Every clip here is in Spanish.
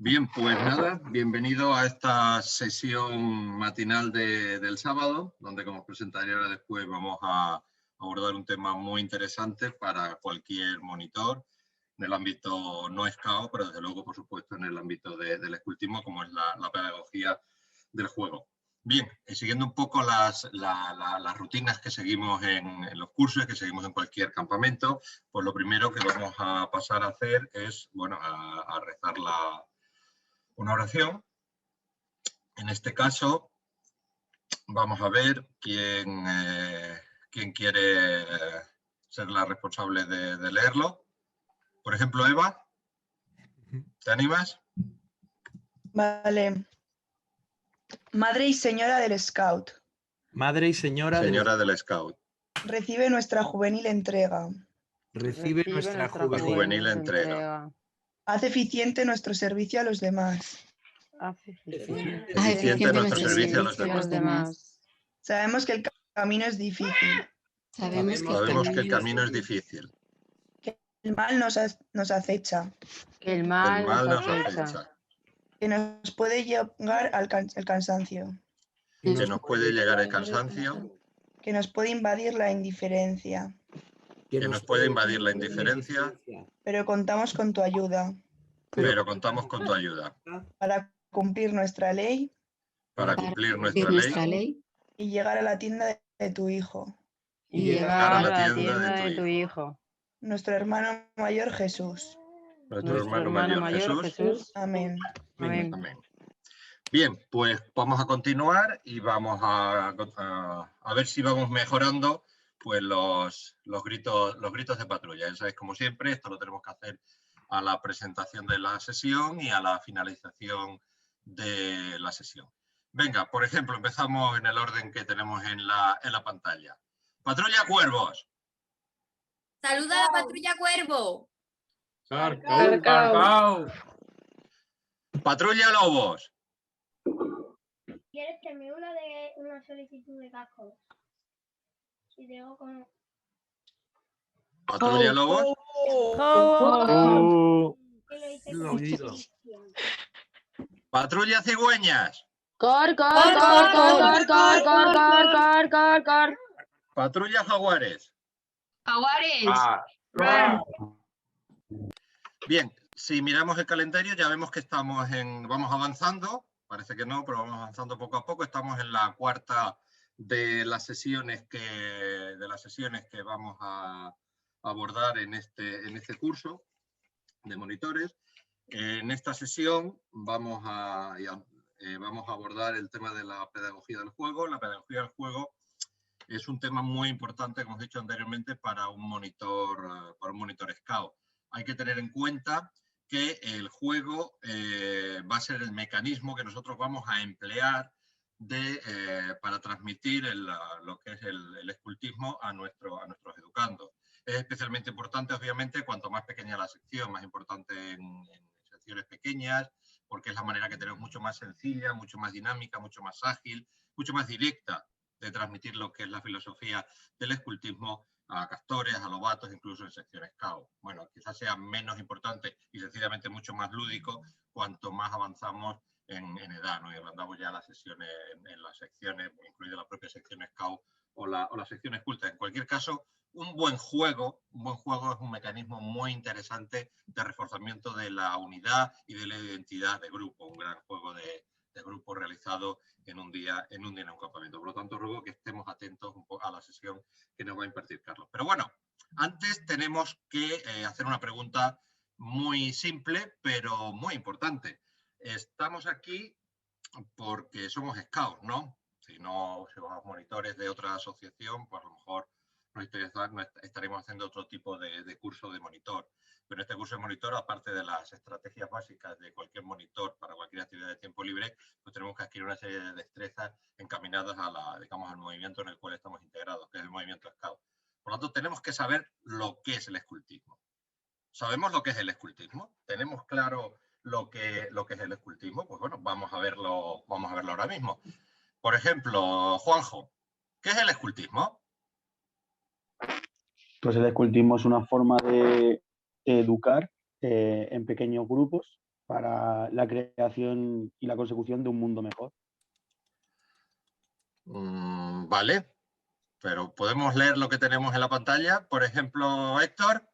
Bien, pues nada, bienvenido a esta sesión matinal del sábado, donde como os presentaré ahora después vamos a abordar un tema muy interesante para cualquier monitor en el ámbito no SCAO, pero desde luego, por supuesto, en el ámbito del escultismo, como es la pedagogía del juego. Bien, siguiendo un poco las rutinas que seguimos en los cursos, que seguimos en cualquier campamento, pues lo primero que vamos a pasar a hacer es, bueno, a rezar una oración. En este caso, vamos a ver quién quiere ser la responsable de leerlo. Por ejemplo, Eva, ¿te animas? Vale. Madre y Señora del Scout. Madre y Señora del Scout. Recibe nuestra juvenil entrega. Recibe nuestra juvenil entrega. Haz eficiente nuestro servicio a los demás. Eficiente nuestro servicio a los demás. Sabemos que el camino es difícil. Sabemos que el camino es difícil. Que el mal nos acecha. Que el mal nos acecha. Que nos puede llegar el cansancio. Que nos puede llegar el cansancio. Que nos puede invadir la indiferencia. Que nos puede invadir la indiferencia. Pero contamos con tu ayuda. Pero contamos con tu ayuda. Para cumplir nuestra ley. Para cumplir nuestra ley. Y llegar a la tienda de tu Hijo. Y llegar a la tienda de tu Hijo. Nuestro hermano mayor Jesús. Nuestro hermano mayor Jesús. Amén. Amén. Amén. Bien, pues vamos a continuar y vamos a ver si vamos mejorando pues los gritos de patrulla. Ya sabéis, como siempre, esto lo tenemos que hacer a la presentación de la sesión y a la finalización de la sesión. Venga, por ejemplo, empezamos en el orden que tenemos en la pantalla. Patrulla Cuervos. Saluda a la patrulla Cuervo. Patrulla Lobos. ¿Quieres que me una solicitud de casco? Y digo como... Patrulla Lobos. Patrulla Cigüeñas. Cor. Patrulla Jaguares. Bien, si miramos el calendario ya vemos que vamos avanzando, parece que no, pero vamos avanzando poco a poco. Estamos en la cuarta de las sesiones que vamos a abordar en este curso de monitores. En esta sesión vamos a abordar el tema de la pedagogía del juego. La pedagogía del juego es un tema muy importante, como os he dicho anteriormente, para un monitor SCAO. Hay que tener en cuenta que el juego va a ser el mecanismo que nosotros vamos a emplear para transmitir lo que es el escultismo a nuestros educandos. Es especialmente importante, obviamente, cuanto más pequeña la sección, más importante en secciones pequeñas, porque es la manera que tenemos mucho más sencilla, mucho más dinámica, mucho más ágil, mucho más directa de transmitir lo que es la filosofía del escultismo a castores, a lobatos, incluso en secciones SCAO. Bueno, quizás sea menos importante y sencillamente mucho más lúdico cuanto más avanzamos en edad, ¿no? Y avanzamos ya las sesiones, en las secciones, incluida la propia sección SCAO o las secciones cultas. En cualquier caso, un buen juego es un mecanismo muy interesante de reforzamiento de la unidad y de la identidad de grupo, un gran juego de grupo realizado en un día en un campamento. Por lo tanto, ruego que estemos atentos un poco a la sesión que nos va a impartir Carlos. Pero bueno, antes tenemos que hacer una pregunta muy simple, pero muy importante. Estamos aquí porque somos scouts, ¿no? Si somos monitores de otra asociación, pues a lo mejor no estaremos haciendo otro tipo de curso de monitor. Pero en este curso de monitor, aparte de las estrategias básicas de cualquier monitor para cualquier actividad de tiempo libre, pues tenemos que adquirir una serie de destrezas encaminadas al movimiento en el cual estamos integrados, que es el movimiento SCAUT. Por lo tanto, tenemos que saber lo que es el escultismo. ¿Sabemos lo que es el escultismo? ¿Tenemos claro lo que es el escultismo? Pues bueno, vamos a verlo ahora mismo. Por ejemplo, Juanjo, ¿qué es el escultismo? Pues el escultismo es una forma de educar en pequeños grupos para la creación y la consecución de un mundo mejor. Vale, pero ¿podemos leer lo que tenemos en la pantalla? Por ejemplo, Héctor.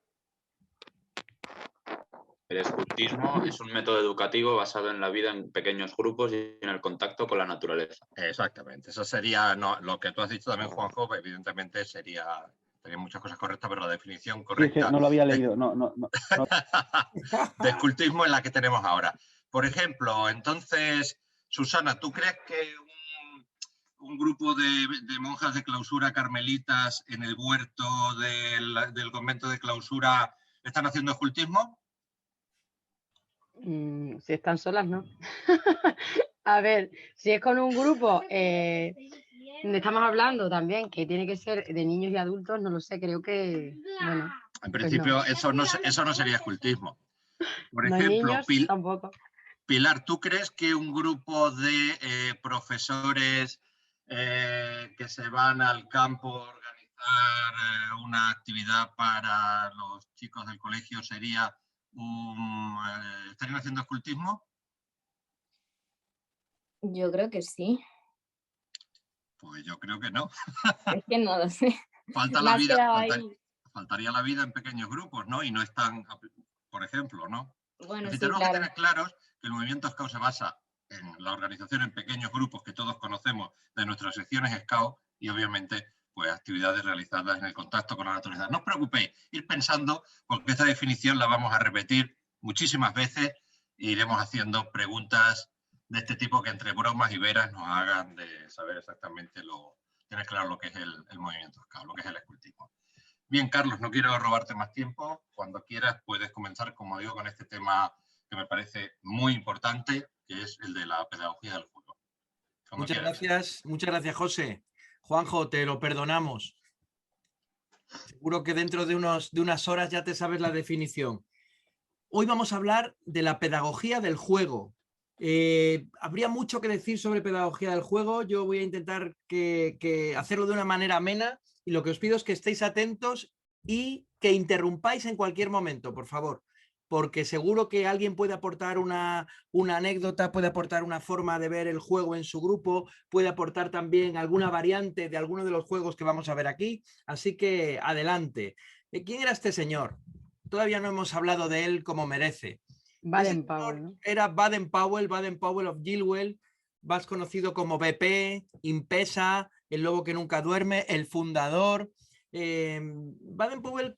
El escultismo es un método educativo basado en la vida en pequeños grupos y en el contacto con la naturaleza. Exactamente, eso sería, no, lo que tú has dicho también, Juanjo, evidentemente sería muchas cosas correctas, pero la definición correcta... Sí, es que no lo había leído, no. de escultismo es la que tenemos ahora. Por ejemplo, entonces, Susana, ¿tú crees que un grupo de monjas de clausura carmelitas en el huerto del convento de clausura están haciendo escultismo? Si están solas, no. A ver, si es con un grupo, estamos hablando también que tiene que ser de niños y adultos, no lo sé, creo que, bueno. En principio, pues eso no sería escultismo. Por no ejemplo, hay niños, tampoco. Pilar, ¿tú crees que un grupo de profesores que se van al campo a organizar una actividad para los chicos del colegio estarían haciendo escultismo? Yo creo que sí. Pues yo creo que no. Es que no lo sé. Faltaría la vida en pequeños grupos, ¿no? Y no están, por ejemplo, ¿no? Bueno, sí, tenemos claro. que tener claros que el movimiento Scout se basa en la organización en pequeños grupos que todos conocemos de nuestras secciones Scout y obviamente pues actividades realizadas en el contacto con la naturaleza. No os preocupéis, ir pensando porque esta definición la vamos a repetir muchísimas veces e iremos haciendo preguntas de este tipo que entre bromas y veras nos hagan de saber exactamente tener claro lo que es el movimiento Scout, lo que es el escultismo. Bien, Carlos, no quiero robarte más tiempo. Cuando quieras puedes comenzar, como digo, con este tema que me parece muy importante, que es el de la pedagogía del juego. Muchas gracias, José. Juanjo, te lo perdonamos. Seguro que dentro de unas horas ya te sabes la definición. Hoy vamos a hablar de la pedagogía del juego. Habría mucho que decir sobre pedagogía del juego. Yo voy a intentar hacerlo de una manera amena y lo que os pido es que estéis atentos y que interrumpáis en cualquier momento, por favor, porque seguro que alguien puede aportar una anécdota, puede aportar una forma de ver el juego en su grupo, puede aportar también alguna variante de alguno de los juegos que vamos a ver aquí, así que adelante. ¿Quién era este señor? Todavía no hemos hablado de él como merece. Baden-Powell, ¿no? Era Baden-Powell of Gilwell, más conocido como BP, Impesa, el lobo que nunca duerme, el fundador. Baden-Powell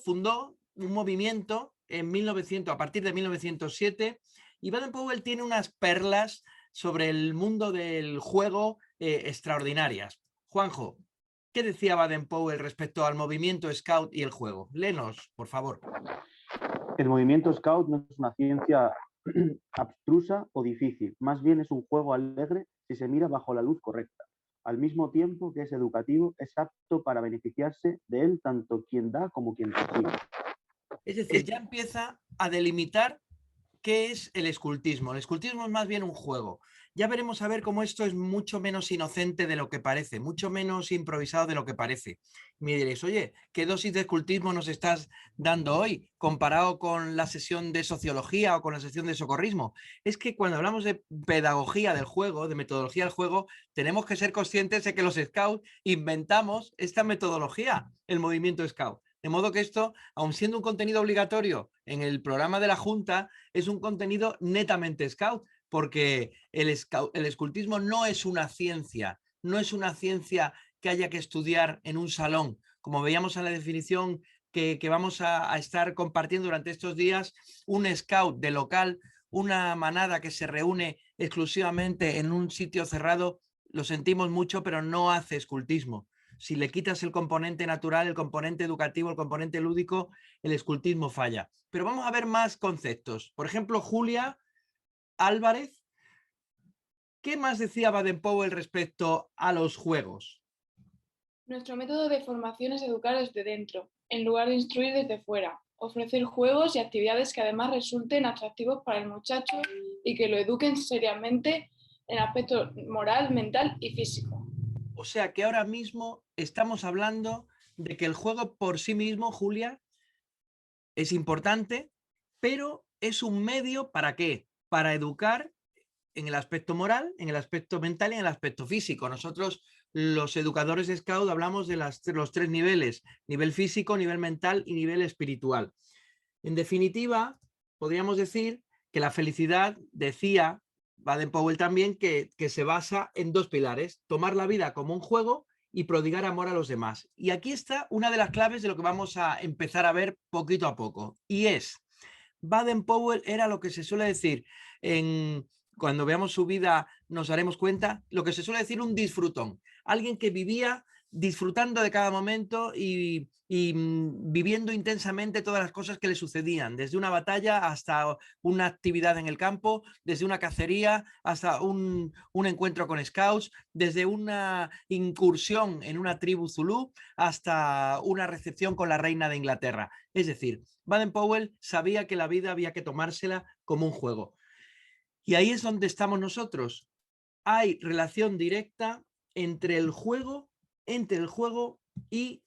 fundó un movimiento a partir de 1907 y Baden-Powell tiene unas perlas sobre el mundo del juego extraordinarias. Juanjo, ¿qué decía Baden-Powell respecto al movimiento Scout y el juego? Léenos, por favor. El movimiento Scout no es una ciencia abstrusa o difícil, más bien es un juego alegre si se mira bajo la luz correcta. Al mismo tiempo que es educativo, es apto para beneficiarse de él tanto quien da como quien recibe. Es decir, ya empieza a delimitar qué es el escultismo. El escultismo es más bien un juego. Ya veremos a ver cómo esto es mucho menos inocente de lo que parece, mucho menos improvisado de lo que parece. Me diréis, oye, ¿qué dosis de escultismo nos estás dando hoy comparado con la sesión de sociología o con la sesión de socorrismo? Es que cuando hablamos de pedagogía del juego, de metodología del juego, tenemos que ser conscientes de que los Scouts inventamos esta metodología, el movimiento Scout. De modo que esto, aun siendo un contenido obligatorio en el programa de la Junta, es un contenido netamente Scout, porque el escultismo no es una ciencia, no es una ciencia que haya que estudiar en un salón. Como veíamos en la definición que vamos a estar compartiendo durante estos días, un Scout de local, una manada que se reúne exclusivamente en un sitio cerrado, lo sentimos mucho, pero no hace escultismo. Si le quitas el componente natural, el componente educativo, el componente lúdico, el escultismo falla. Pero vamos a ver más conceptos. Por ejemplo, Julia Álvarez, ¿qué más decía Baden-Powell respecto a los juegos? Nuestro método de formación es educar desde dentro, en lugar de instruir desde fuera. Ofrecer juegos y actividades que además resulten atractivos para el muchacho y que lo eduquen seriamente en aspecto moral, mental y físico. O sea que ahora mismo estamos hablando de que el juego por sí mismo, Julia, es importante, pero es un medio ¿para qué? Para educar en el aspecto moral, en el aspecto mental y en el aspecto físico. Nosotros, los educadores de Scout, hablamos de los 3 niveles: nivel físico, nivel mental y nivel espiritual. En definitiva, podríamos decir que la felicidad, decía Baden-Powell también, que se basa en 2 pilares: tomar la vida como un juego y prodigar amor a los demás. Y aquí está una de las claves de lo que vamos a empezar a ver poquito a poco. Y es, Baden-Powell era lo que se suele decir, cuando veamos su vida nos daremos cuenta, lo que se suele decir un disfrutón. Alguien que vivía disfrutando de cada momento y viviendo intensamente todas las cosas que le sucedían, desde una batalla hasta una actividad en el campo, desde una cacería hasta un encuentro con scouts, desde una incursión en una tribu zulú hasta una recepción con la reina de Inglaterra. Es decir, Baden-Powell sabía que la vida había que tomársela como un juego. Y ahí es donde estamos nosotros. Hay relación directa entre el juego y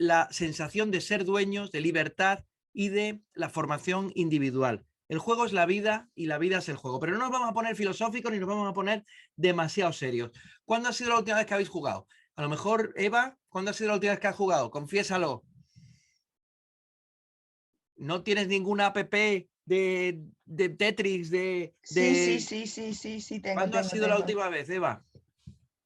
la sensación de ser dueños, de libertad y de la formación individual. El juego es la vida y la vida es el juego. Pero no nos vamos a poner filosóficos ni nos vamos a poner demasiado serios. ¿Cuándo ha sido la última vez que habéis jugado? A lo mejor, Eva, ¿cuándo ha sido la última vez que has jugado? Confiésalo. ¿No tienes ninguna app de Tetris? Sí, tengo. ¿Cuándo ha sido la última vez, Eva?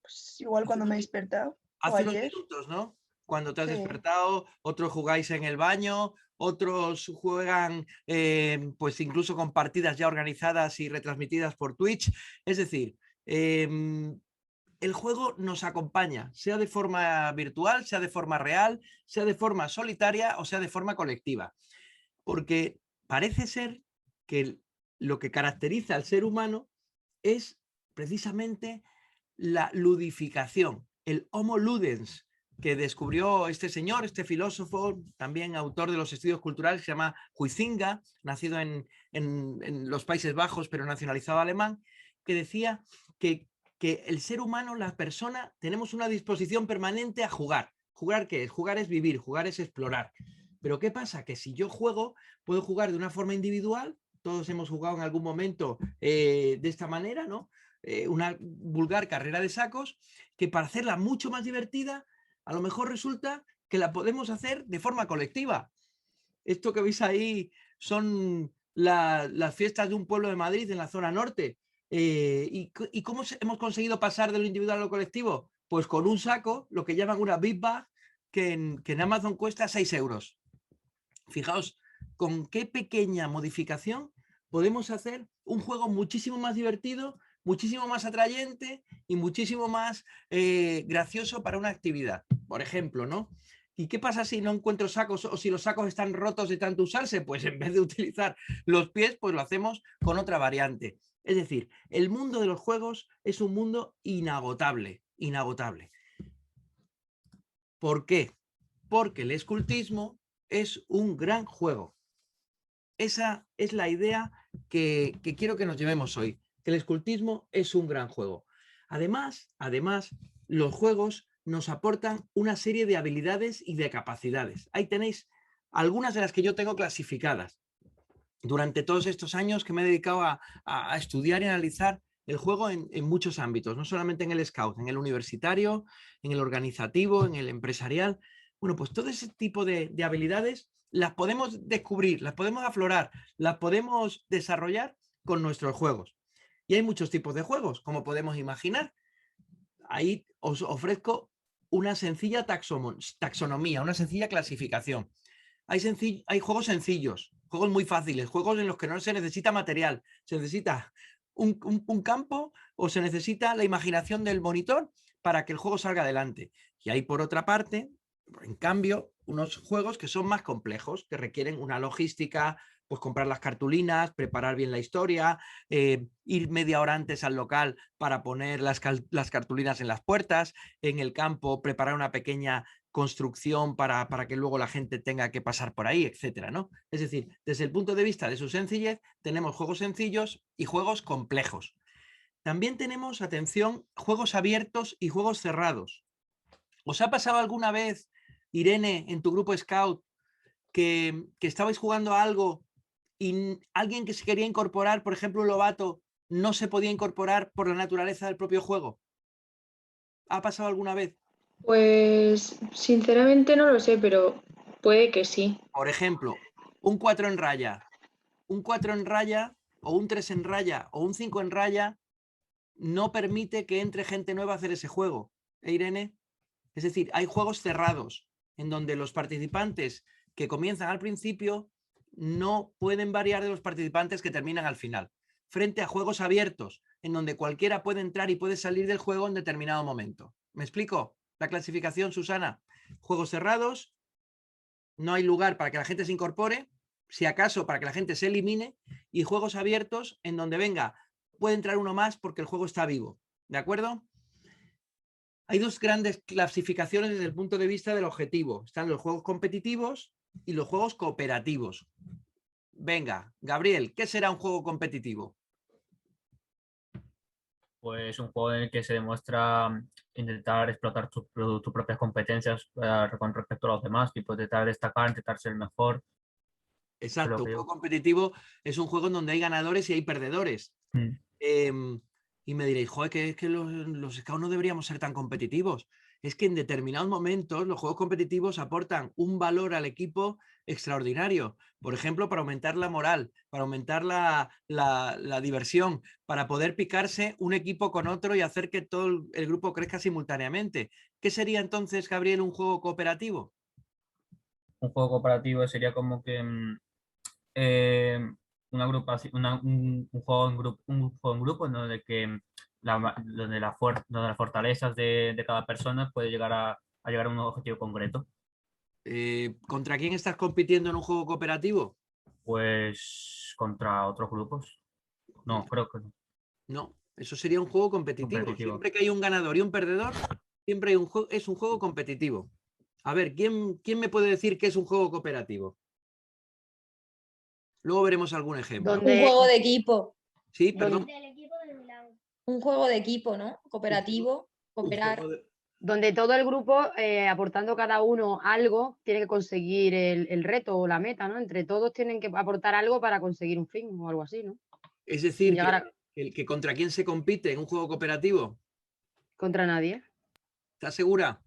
Pues igual cuando me he despertado. Hace unos minutos, ¿no? Cuando te has despertado, otros jugáis en el baño, otros juegan pues incluso con partidas ya organizadas y retransmitidas por Twitch. Es decir, el juego nos acompaña, sea de forma virtual, sea de forma real, sea de forma solitaria o sea de forma colectiva. Porque parece ser que lo que caracteriza al ser humano es precisamente la ludificación, el homo ludens, que descubrió este señor, este filósofo, también autor de los estudios culturales, se llama Huizinga, nacido en los Países Bajos, pero nacionalizado alemán, que decía que el ser humano, la persona, tenemos una disposición permanente a jugar. ¿Jugar qué es? Jugar es vivir, jugar es explorar. Pero ¿qué pasa? Que si yo juego, puedo jugar de una forma individual. Todos hemos jugado en algún momento de esta manera, ¿no? Una vulgar carrera de sacos, que para hacerla mucho más divertida, a lo mejor resulta que la podemos hacer de forma colectiva. Esto que veis ahí son las fiestas de un pueblo de Madrid en la zona norte. ¿Y cómo hemos conseguido pasar de lo individual a lo colectivo? Pues con un saco, lo que llaman una big bag, que en Amazon cuesta 6 euros. Fijaos con qué pequeña modificación podemos hacer un juego muchísimo más divertido, muchísimo más atrayente y muchísimo más gracioso para una actividad, por ejemplo, ¿no? ¿Y qué pasa si no encuentro sacos o si los sacos están rotos de tanto usarse? Pues en vez de utilizar los pies, pues lo hacemos con otra variante. Es decir, el mundo de los juegos es un mundo inagotable, inagotable. ¿Por qué? Porque el escultismo es un gran juego. Esa es la idea que quiero que nos llevemos hoy, que el escultismo es un gran juego. Además, los juegos nos aportan una serie de habilidades y de capacidades. Ahí tenéis algunas de las que yo tengo clasificadas. Durante todos estos años que me he dedicado a estudiar y analizar el juego en muchos ámbitos, no solamente en el scout, en el universitario, en el organizativo, en el empresarial. Bueno, pues todo ese tipo de habilidades las podemos descubrir, las podemos aflorar, las podemos desarrollar con nuestros juegos. Y hay muchos tipos de juegos, como podemos imaginar. Ahí os ofrezco una sencilla taxonomía, una sencilla clasificación. Hay juegos sencillos, juegos muy fáciles, juegos en los que no se necesita material, se necesita un campo o se necesita la imaginación del monitor para que el juego salga adelante. Y hay por otra parte, en cambio, unos juegos que son más complejos, que requieren una logística, pues comprar las cartulinas, preparar bien la historia, ir media hora antes al local para poner las cartulinas en las puertas, en el campo preparar una pequeña construcción para que luego la gente tenga que pasar por ahí, etcétera, ¿no? Es decir, desde el punto de vista de su sencillez, tenemos juegos sencillos y juegos complejos. También tenemos, atención, juegos abiertos y juegos cerrados. ¿Os ha pasado alguna vez, Irene, en tu grupo Scout, que estabais jugando a algo y alguien que se quería incorporar, por ejemplo, un lobato, no se podía incorporar por la naturaleza del propio juego. ¿Ha pasado alguna vez? Pues sinceramente no lo sé, pero puede que sí. Por ejemplo, un 4 en raya. Un 4 en raya, o un 3 en raya, o un 5 en raya, no permite que entre gente nueva a hacer ese juego. Irene? Es decir, hay juegos cerrados en donde los participantes que comienzan al principio no pueden variar de los participantes que terminan al final. Frente a juegos abiertos, en donde cualquiera puede entrar y puede salir del juego en determinado momento. ¿Me explico? La clasificación, Susana. Juegos cerrados, no hay lugar para que la gente se incorpore, si acaso para que la gente se elimine, y juegos abiertos en donde venga, puede entrar uno más porque el juego está vivo. ¿De acuerdo? Hay dos grandes clasificaciones desde el punto de vista del objetivo. Están los juegos competitivos y los juegos cooperativos. Venga, Gabriel, ¿qué será un juego competitivo? Pues un juego en el que se demuestra intentar explotar tus propias competencias con respecto a los demás, tipo intentar destacar, intentar ser el mejor. Exacto, un juego competitivo es un juego en donde hay ganadores y hay perdedores. Y me diréis, joder, que es que los scouts no deberíamos ser tan competitivos. Es que en determinados momentos los juegos competitivos aportan un valor al equipo extraordinario. Por ejemplo, para aumentar la moral, para aumentar la diversión, para poder picarse un equipo con otro y hacer que todo el grupo crezca simultáneamente. ¿Qué sería entonces, Gabriel, un juego cooperativo? Un juego cooperativo sería como que una agrupación, un juego en grupo en donde donde las fortalezas de cada persona puede llegar a llegar a un objetivo concreto. ¿Contra quién estás compitiendo en un juego cooperativo? Pues contra otros grupos. No, creo que no. No, eso sería un juego competitivo. Siempre que hay un ganador y un perdedor, siempre hay es un juego competitivo. A ver, ¿quién me puede decir qué es un juego cooperativo? Luego veremos algún ejemplo. Un juego de equipo. Sí, perdón. Un juego de equipo, ¿no? Cooperativo, cooperar. Donde todo el grupo, aportando cada uno algo, tiene que conseguir el reto o la meta, ¿no? Entre todos tienen que aportar algo para conseguir un fin o algo así, ¿no? Es decir, que ¿contra quién se compite en un juego cooperativo? Contra nadie. ¿Estás segura?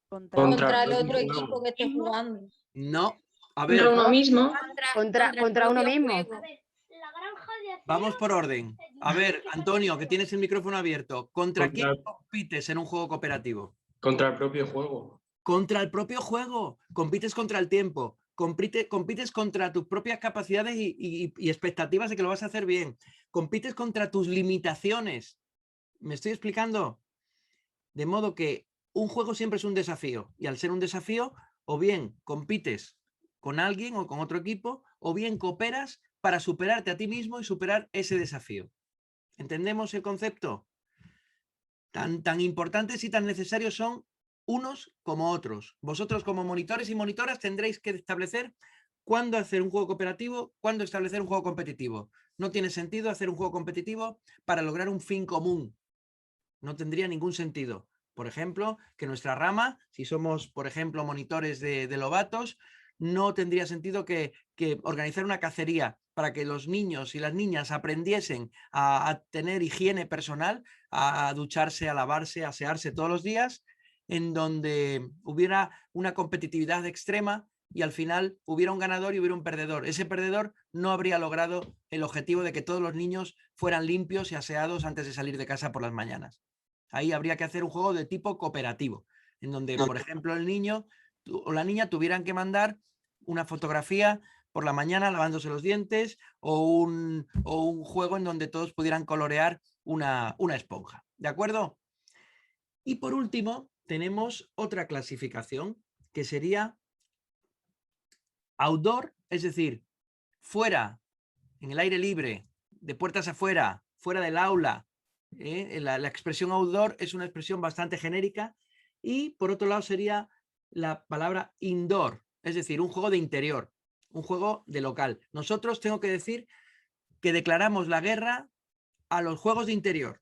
Contra el otro equipo que esté jugando. No. A ver. Contra uno mismo. Contra uno mismo. Vamos por orden. A ver, Antonio, que tienes el micrófono abierto. ¿Contra quién compites en un juego cooperativo? Contra el propio juego. Contra el propio juego. Compites contra el tiempo. Compites contra tus propias capacidades y expectativas de que lo vas a hacer bien. Compites contra tus limitaciones. ¿Me estoy explicando? De modo que un juego siempre es un desafío. Y al ser un desafío, o bien compites con alguien o con otro equipo, o bien cooperas para superarte a ti mismo y superar ese desafío. ¿Entendemos el concepto? Tan importantes y tan necesarios son unos como otros. Vosotros como monitores y monitoras tendréis que establecer cuándo hacer un juego cooperativo, cuándo establecer un juego competitivo. No tiene sentido hacer un juego competitivo para lograr un fin común. No tendría ningún sentido. Por ejemplo, que nuestra rama, si somos, por ejemplo, monitores de lobatos, no tendría sentido que organizar una cacería para que los niños y las niñas aprendiesen a tener higiene personal, a ducharse, a lavarse, a asearse todos los días, en donde hubiera una competitividad extrema y al final hubiera un ganador y hubiera un perdedor. Ese perdedor no habría logrado el objetivo de que todos los niños fueran limpios y aseados antes de salir de casa por las mañanas. Ahí habría que hacer un juego de tipo cooperativo, en donde, por ejemplo, el niño o la niña tuvieran que mandar una fotografía por la mañana lavándose los dientes o un juego en donde todos pudieran colorear una esponja. ¿De acuerdo? Y por último, tenemos otra clasificación que sería outdoor, es decir, fuera, en el aire libre, de puertas afuera, fuera del aula. La expresión outdoor es una expresión bastante genérica y por otro lado sería la palabra indoor, es decir, un juego de interior, un juego de local. Nosotros tengo que decir que declaramos la guerra a los juegos de interior.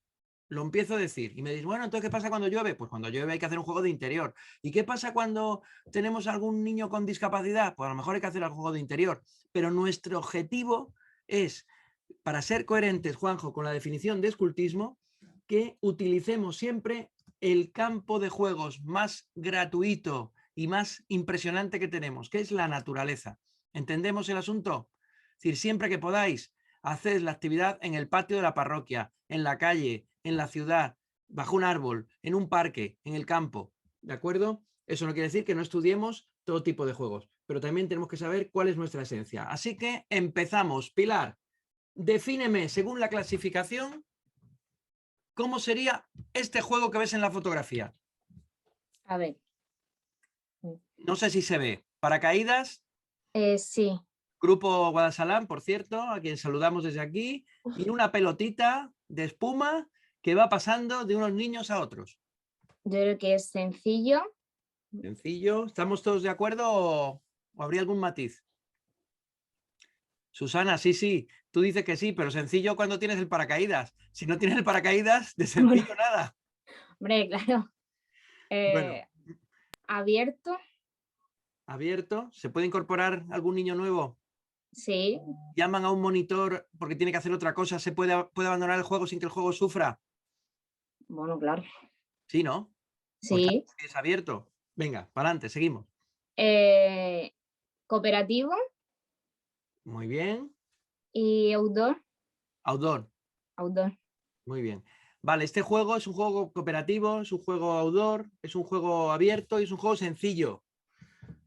lo empiezo a decir y me dices, bueno, entonces, ¿qué pasa cuando llueve? Pues cuando llueve hay que hacer un juego de interior. ¿Y qué pasa cuando tenemos algún niño con discapacidad? Pues a lo mejor hay que hacer un juego de interior. Pero nuestro objetivo es, para ser coherentes, Juanjo, con la definición de escultismo, que utilicemos siempre el campo de juegos más gratuito y más impresionante que tenemos, que es la naturaleza. ¿Entendemos el asunto? Es decir, siempre que podáis, haced la actividad en el patio de la parroquia, en la calle, en la ciudad, bajo un árbol, en un parque, en el campo. ¿De acuerdo? Eso no quiere decir que no estudiemos todo tipo de juegos, pero también tenemos que saber cuál es nuestra esencia. Así que empezamos. Pilar, defíneme, según la clasificación, ¿cómo sería este juego que ves en la fotografía? A ver. No sé si se ve. Paracaídas. Sí. Grupo Guadalsalán, por cierto, a quien saludamos desde aquí. Y una pelotita de espuma que va pasando de unos niños a otros. Yo creo que es sencillo. Sencillo. ¿Estamos todos de acuerdo o habría algún matiz? Susana, sí. Tú dices que sí, pero sencillo cuando tienes el paracaídas. Si no tienes el paracaídas, de sencillo nada. Hombre, claro. Bueno. Abierto. Abierto. ¿Se puede incorporar algún niño nuevo? Sí. Llaman a un monitor porque tiene que hacer otra cosa. ¿Se puede abandonar el juego sin que el juego sufra? Bueno, claro. Sí, ¿no? Sí. Pues es abierto. Venga, para adelante, seguimos. Cooperativo. Muy bien. Y outdoor. Outdoor. Outdoor. Muy bien. Vale, este juego es un juego cooperativo, es un juego outdoor, es un juego abierto y es un juego sencillo.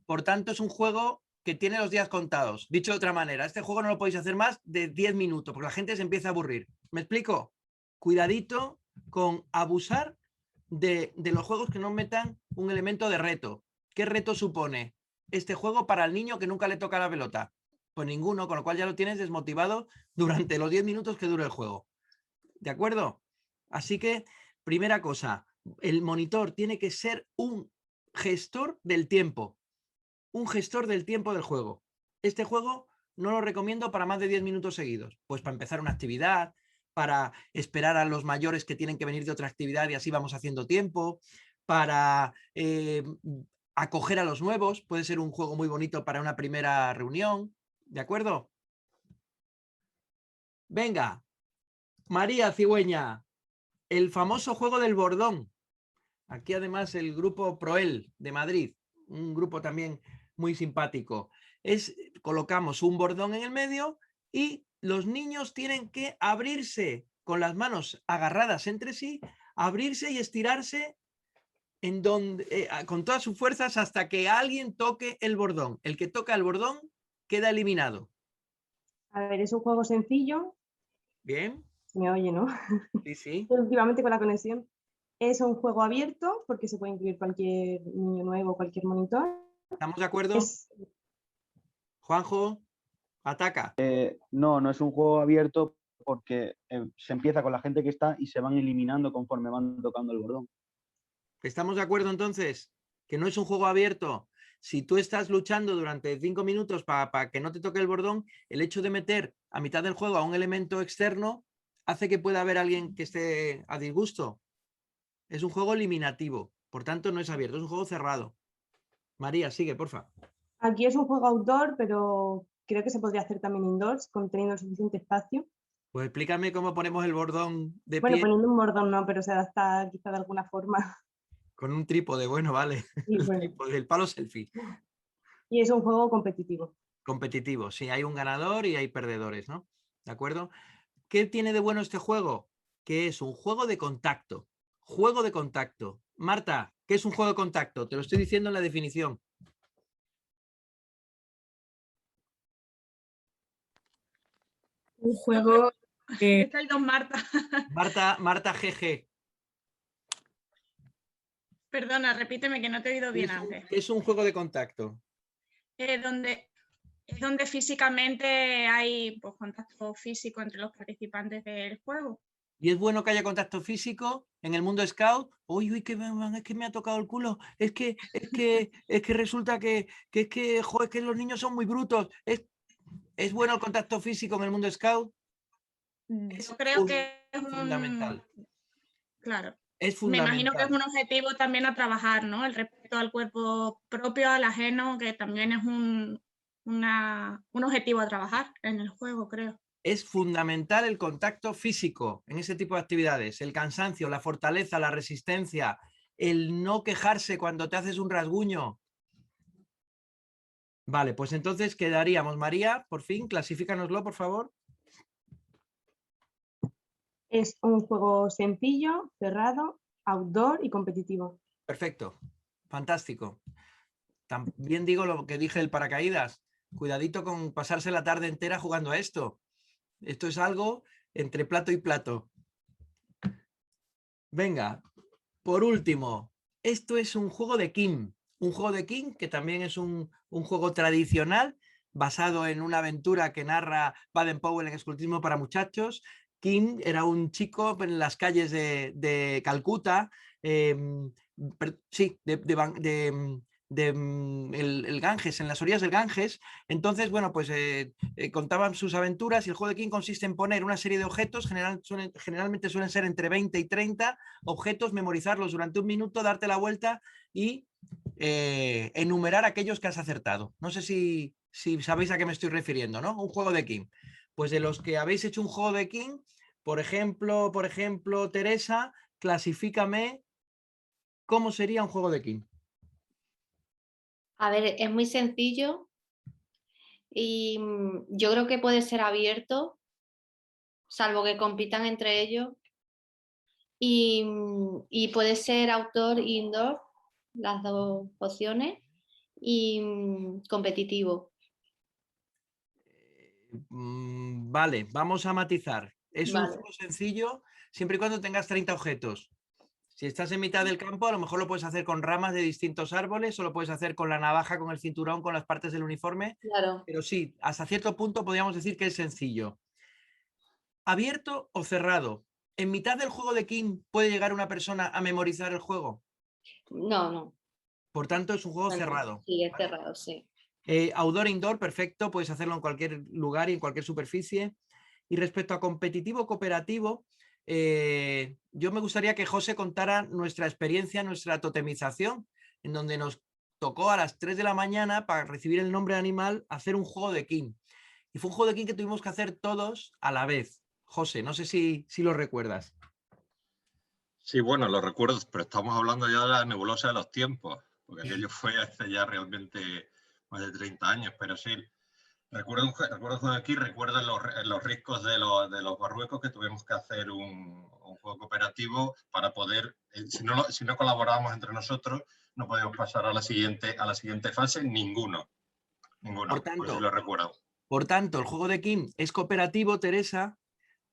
Por tanto, es un juego que tiene los días contados. Dicho de otra manera, este juego no lo podéis hacer más de 10 minutos porque la gente se empieza a aburrir. ¿Me explico? Cuidadito con abusar de los juegos que no metan un elemento de reto. ¿Qué reto supone este juego para el niño que nunca le toca la pelota? Pues ninguno, con lo cual ya lo tienes desmotivado durante los 10 minutos que dure el juego. ¿De acuerdo? Así que, primera cosa, el monitor tiene que ser un gestor del tiempo. Un gestor del tiempo del juego. Este juego no lo recomiendo para más de 10 minutos seguidos. Pues para empezar una actividad, para esperar a los mayores que tienen que venir de otra actividad y así vamos haciendo tiempo, para acoger a los nuevos. Puede ser un juego muy bonito para una primera reunión. ¿De acuerdo? Venga. María Cigüeña. El famoso juego del bordón. Aquí además el grupo Proel de Madrid. Un grupo también muy simpático. Colocamos un bordón en el medio y los niños tienen que abrirse con las manos agarradas entre sí, abrirse y estirarse con todas sus fuerzas hasta que alguien toque el bordón. El que toca el bordón queda eliminado. A ver, es un juego sencillo. Bien. Me oye, ¿no? Sí. Últimamente con la conexión. Es un juego abierto porque se puede incluir cualquier niño nuevo, cualquier monitor. ¿Estamos de acuerdo? Juanjo, ataca. No es un juego abierto porque se empieza con la gente que está y se van eliminando conforme van tocando el bordón. ¿Estamos de acuerdo entonces? Que no es un juego abierto. Si tú estás luchando durante 5 minutos para que no te toque el bordón, el hecho de meter a mitad del juego a un elemento externo hace que pueda haber alguien que esté a disgusto. Es un juego eliminativo, por tanto no es abierto, es un juego cerrado. María, sigue, porfa. Aquí es un juego outdoor, pero creo que se podría hacer también indoors, teniendo suficiente espacio. Pues explícame cómo ponemos el bordón de Bueno, pie. poniendo un bordón no, pero se adapta quizá de alguna forma. Con un trípode, bueno, vale. Sí, bueno. Trípode, el palo selfie. Y es un juego competitivo. Competitivo, sí, hay un ganador y hay perdedores, ¿no? ¿De acuerdo? ¿Qué tiene de bueno este juego? Que es un juego de contacto. Juego de contacto. Marta, ¿qué es un juego de contacto? Te lo estoy diciendo en la definición. Un juego... Es que hay dos Marta. Marta GG. Perdona, repíteme que no te he oído bien antes. Es un juego de contacto. Donde físicamente hay pues, contacto físico entre los participantes del juego. Y es bueno que haya contacto físico en el mundo scout. Uy, que es que me ha tocado el culo. Es que resulta que los niños son muy brutos. ¿Es bueno el contacto físico en el mundo scout? Yo creo que es fundamental. Claro. Es Me imagino que es fundamental. un objetivo también a trabajar, ¿no? El respeto al cuerpo propio, al ajeno, que también es un objetivo a trabajar en el juego, creo. Es fundamental el contacto físico en ese tipo de actividades. El cansancio, la fortaleza, la resistencia, el no quejarse cuando te haces un rasguño. Vale, pues entonces quedaríamos. María, por fin, clasifícanoslo, por favor. Es un juego sencillo, cerrado, outdoor y competitivo. Perfecto, fantástico. También digo lo que dije del paracaídas. Cuidadito con pasarse la tarde entera jugando a esto. Esto es algo entre plato y plato. Venga, por último, esto es un juego de King. Un juego de King que también es un juego tradicional basado en una aventura que narra Baden-Powell en Escultismo para Muchachos. King era un chico en las calles de Calcuta, el Ganges, en las orillas del Ganges. Entonces, bueno, pues contaban sus aventuras y el juego de King consiste en poner una serie de objetos, generalmente suelen ser entre 20 y 30 objetos, memorizarlos durante un minuto, darte la vuelta y enumerar aquellos que has acertado. No sé si sabéis a qué me estoy refiriendo, ¿no? Un juego de King. Pues de los que habéis hecho un juego de King, por ejemplo, Teresa, clasifícame cómo sería un juego de King. A ver, es muy sencillo y yo creo que puede ser abierto, salvo que compitan entre ellos, y puede ser outdoor e indoor, las dos opciones, y competitivo. Vale, vamos a matizar. Es un juego sencillo siempre y cuando tengas 30 objetos. Si estás en mitad del campo, a lo mejor lo puedes hacer con ramas de distintos árboles o lo puedes hacer con la navaja, con el cinturón, con las partes del uniforme. Claro. Pero sí, hasta cierto punto podríamos decir que es sencillo. ¿Abierto o cerrado? ¿En mitad del juego de King puede llegar una persona a memorizar el juego? No, no. Por tanto, es un juego No, cerrado. Sí, es cerrado, sí. Outdoor, indoor, perfecto. Puedes hacerlo en cualquier lugar y en cualquier superficie. Y respecto a competitivo, cooperativo, yo me gustaría que José contara nuestra experiencia, nuestra totemización, en donde nos tocó a las 3 de la mañana para recibir el nombre de animal hacer un juego de King. Y fue un juego de King que tuvimos que hacer todos a la vez. José, no sé si lo recuerdas. Sí, bueno, lo recuerdo, pero estamos hablando ya de la nebulosa de los tiempos, porque aquello fue hace ya realmente más de 30 años, pero sí. Recuerdo aquí, recuerdo en los riscos de los Barruecos que tuvimos que hacer un juego cooperativo para poder, si no colaborábamos entre nosotros, no podíamos pasar a la siguiente fase, ninguno. Por tanto, sí lo recuerdo. Por tanto, el juego de King es cooperativo, Teresa,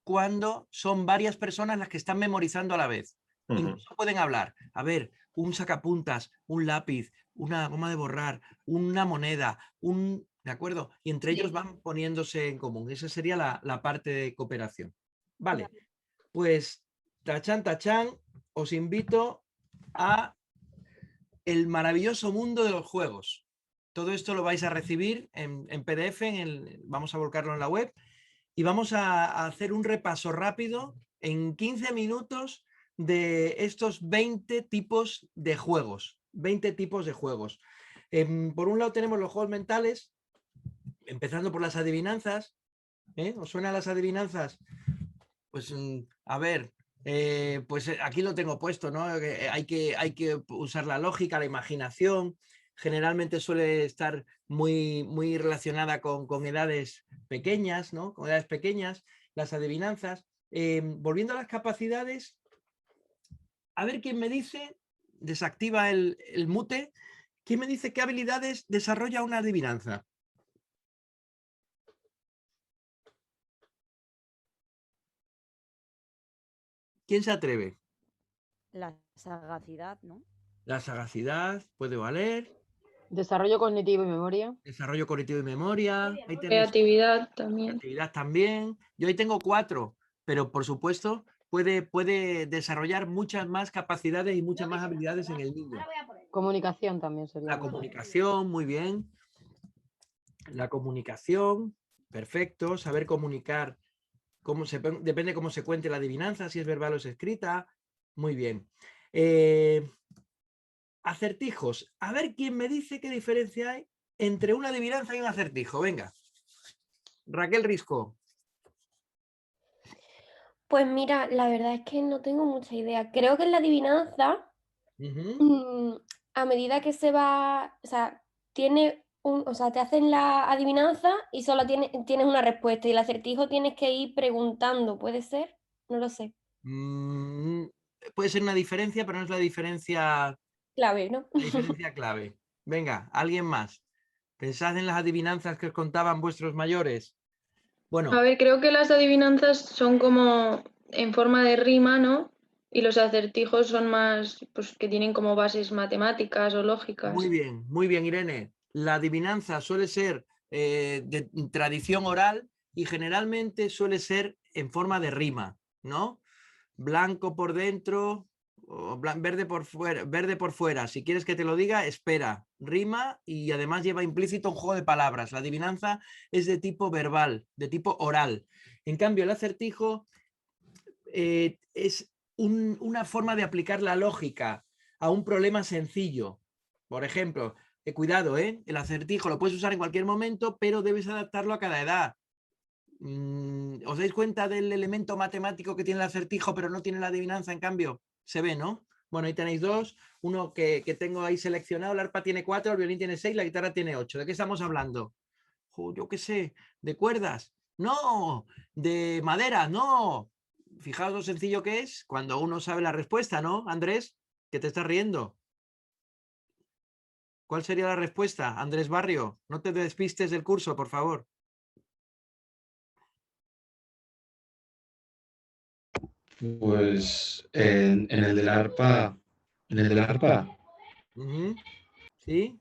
cuando son varias personas las que están memorizando a la vez. Incluso pueden hablar. A ver, un sacapuntas, un lápiz, una goma de borrar, una moneda, ¿de acuerdo? Y entre ellos van poniéndose en común. Esa sería la parte de cooperación. Vale, pues tachán, os invito a el maravilloso mundo de los juegos. Todo esto lo vais a recibir en PDF, vamos a volcarlo en la web y vamos a hacer un repaso rápido en 15 minutos de estos 20 tipos de juegos. 20 tipos de juegos. Por un lado tenemos los juegos mentales, empezando por las adivinanzas. ¿Os suenan las adivinanzas? Pues a ver, pues aquí lo tengo puesto, ¿no? Hay que usar la lógica, la imaginación. Generalmente suele estar muy relacionada con edades pequeñas, ¿no? Con edades pequeñas, las adivinanzas. Volviendo a las capacidades, a ver quién me dice, desactiva el mute, quién me dice qué habilidades desarrolla una adivinanza. ¿Quién se atreve? La sagacidad, ¿no? La sagacidad puede valer. Desarrollo cognitivo y memoria. Desarrollo cognitivo y memoria. Ahí Creatividad también. Creatividad también. Yo ahí tengo 4, pero por supuesto puede desarrollar muchas más capacidades y muchas más habilidades en el niño. Comunicación también sería. La comunicación, muy bien. La comunicación, perfecto. Saber comunicar, depende cómo se cuente la adivinanza, si es verbal o es escrita. Muy bien. Acertijos. A ver quién me dice qué diferencia hay entre una adivinanza y un acertijo. Venga. Raquel Risco. Pues mira, la verdad es que no tengo mucha idea. Creo que en la adivinanza, a medida que se va, o sea, te hacen la adivinanza y solo tienes una respuesta y el acertijo tienes que ir preguntando, ¿puede ser? No lo sé. Puede ser una diferencia, pero no es la diferencia Clave, ¿no? la diferencia clave. Venga, alguien más. Pensad en las adivinanzas que os contaban vuestros mayores. Bueno, A ver, creo que las adivinanzas son como en forma de rima, ¿no? Y los acertijos son más, pues que tienen como bases matemáticas o lógicas. muy bien, Irene. La adivinanza suele ser de tradición oral y generalmente suele ser en forma de rima, ¿no? Blanco por dentro, verde por fuera. Si quieres que te lo diga, espera. Rima y además lleva implícito un juego de palabras. La adivinanza es de tipo verbal, de tipo oral. En cambio, el acertijo es una forma de aplicar la lógica a un problema sencillo. Por ejemplo, cuidado, el acertijo lo puedes usar en cualquier momento, pero debes adaptarlo a cada edad. ¿Os dais cuenta del elemento matemático que tiene el acertijo, pero no tiene la adivinanza? En cambio, se ve, ¿no? Bueno, ahí tenéis dos. Uno que tengo ahí seleccionado. El arpa tiene 4, el violín tiene 6, la guitarra tiene 8. ¿De qué estamos hablando? Yo qué sé, ¿de cuerdas? No. ¿De madera? No. Fijaos lo sencillo que es cuando uno sabe la respuesta, ¿no, Andrés? Que te estás riendo. ¿Cuál sería la respuesta, Andrés Barrio? No te despistes del curso, por favor. Pues en el del arpa. En el del arpa. ¿Sí?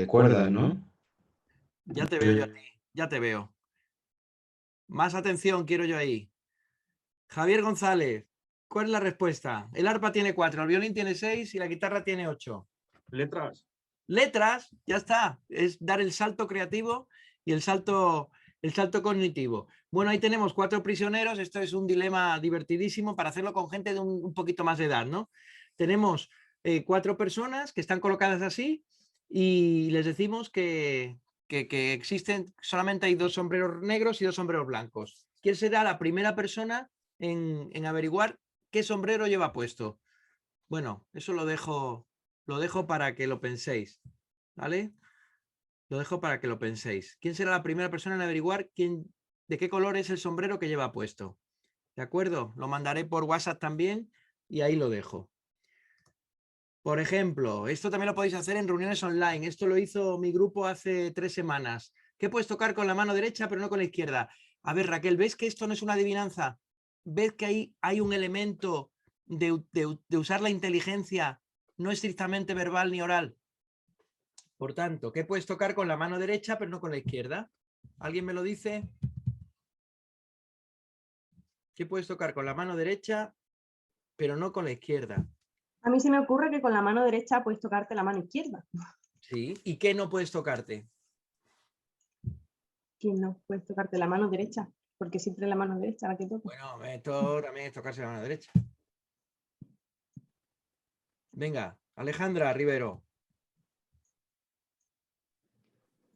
Cuerdas, ¿no? Ya te veo yo a ti, ya te veo. Más atención quiero yo ahí. Javier González, ¿cuál es la respuesta? El arpa tiene 4, el violín tiene 6 y la guitarra tiene 8. Letras. Letras, ya está. Es dar el salto creativo y el salto cognitivo. Bueno, ahí tenemos 4 prisioneros. Esto es un dilema divertidísimo para hacerlo con gente de un poquito más de edad, ¿no? Tenemos 4 personas que están colocadas así y les decimos que existen, solamente hay 2 sombreros negros y 2 sombreros blancos. ¿Quién será la primera persona en averiguar qué sombrero lleva puesto? Bueno, eso lo dejo para que lo penséis, ¿vale? Lo dejo para que lo penséis. ¿Quién será la primera persona en averiguar de qué color es el sombrero que lleva puesto? ¿De acuerdo? Lo mandaré por WhatsApp también y ahí lo dejo. Por ejemplo, esto también lo podéis hacer en reuniones online. Esto lo hizo mi grupo hace 3 semanas. ¿Qué puedes tocar con la mano derecha pero no con la izquierda? A ver, Raquel, ¿ves que esto no es una adivinanza? ¿Ves que ahí hay un elemento de usar la inteligencia no estrictamente verbal ni oral? Por tanto, ¿qué puedes tocar con la mano derecha pero no con la izquierda? ¿Alguien me lo dice? ¿Qué puedes tocar con la mano derecha pero no con la izquierda? A mí se me ocurre que con la mano derecha puedes tocarte la mano izquierda. Sí, ¿y qué no puedes tocarte? Que no puedes tocarte la mano derecha, porque siempre es la mano derecha la que toca. Bueno, esto también es tocarse la mano derecha. Venga, Alejandra Rivero.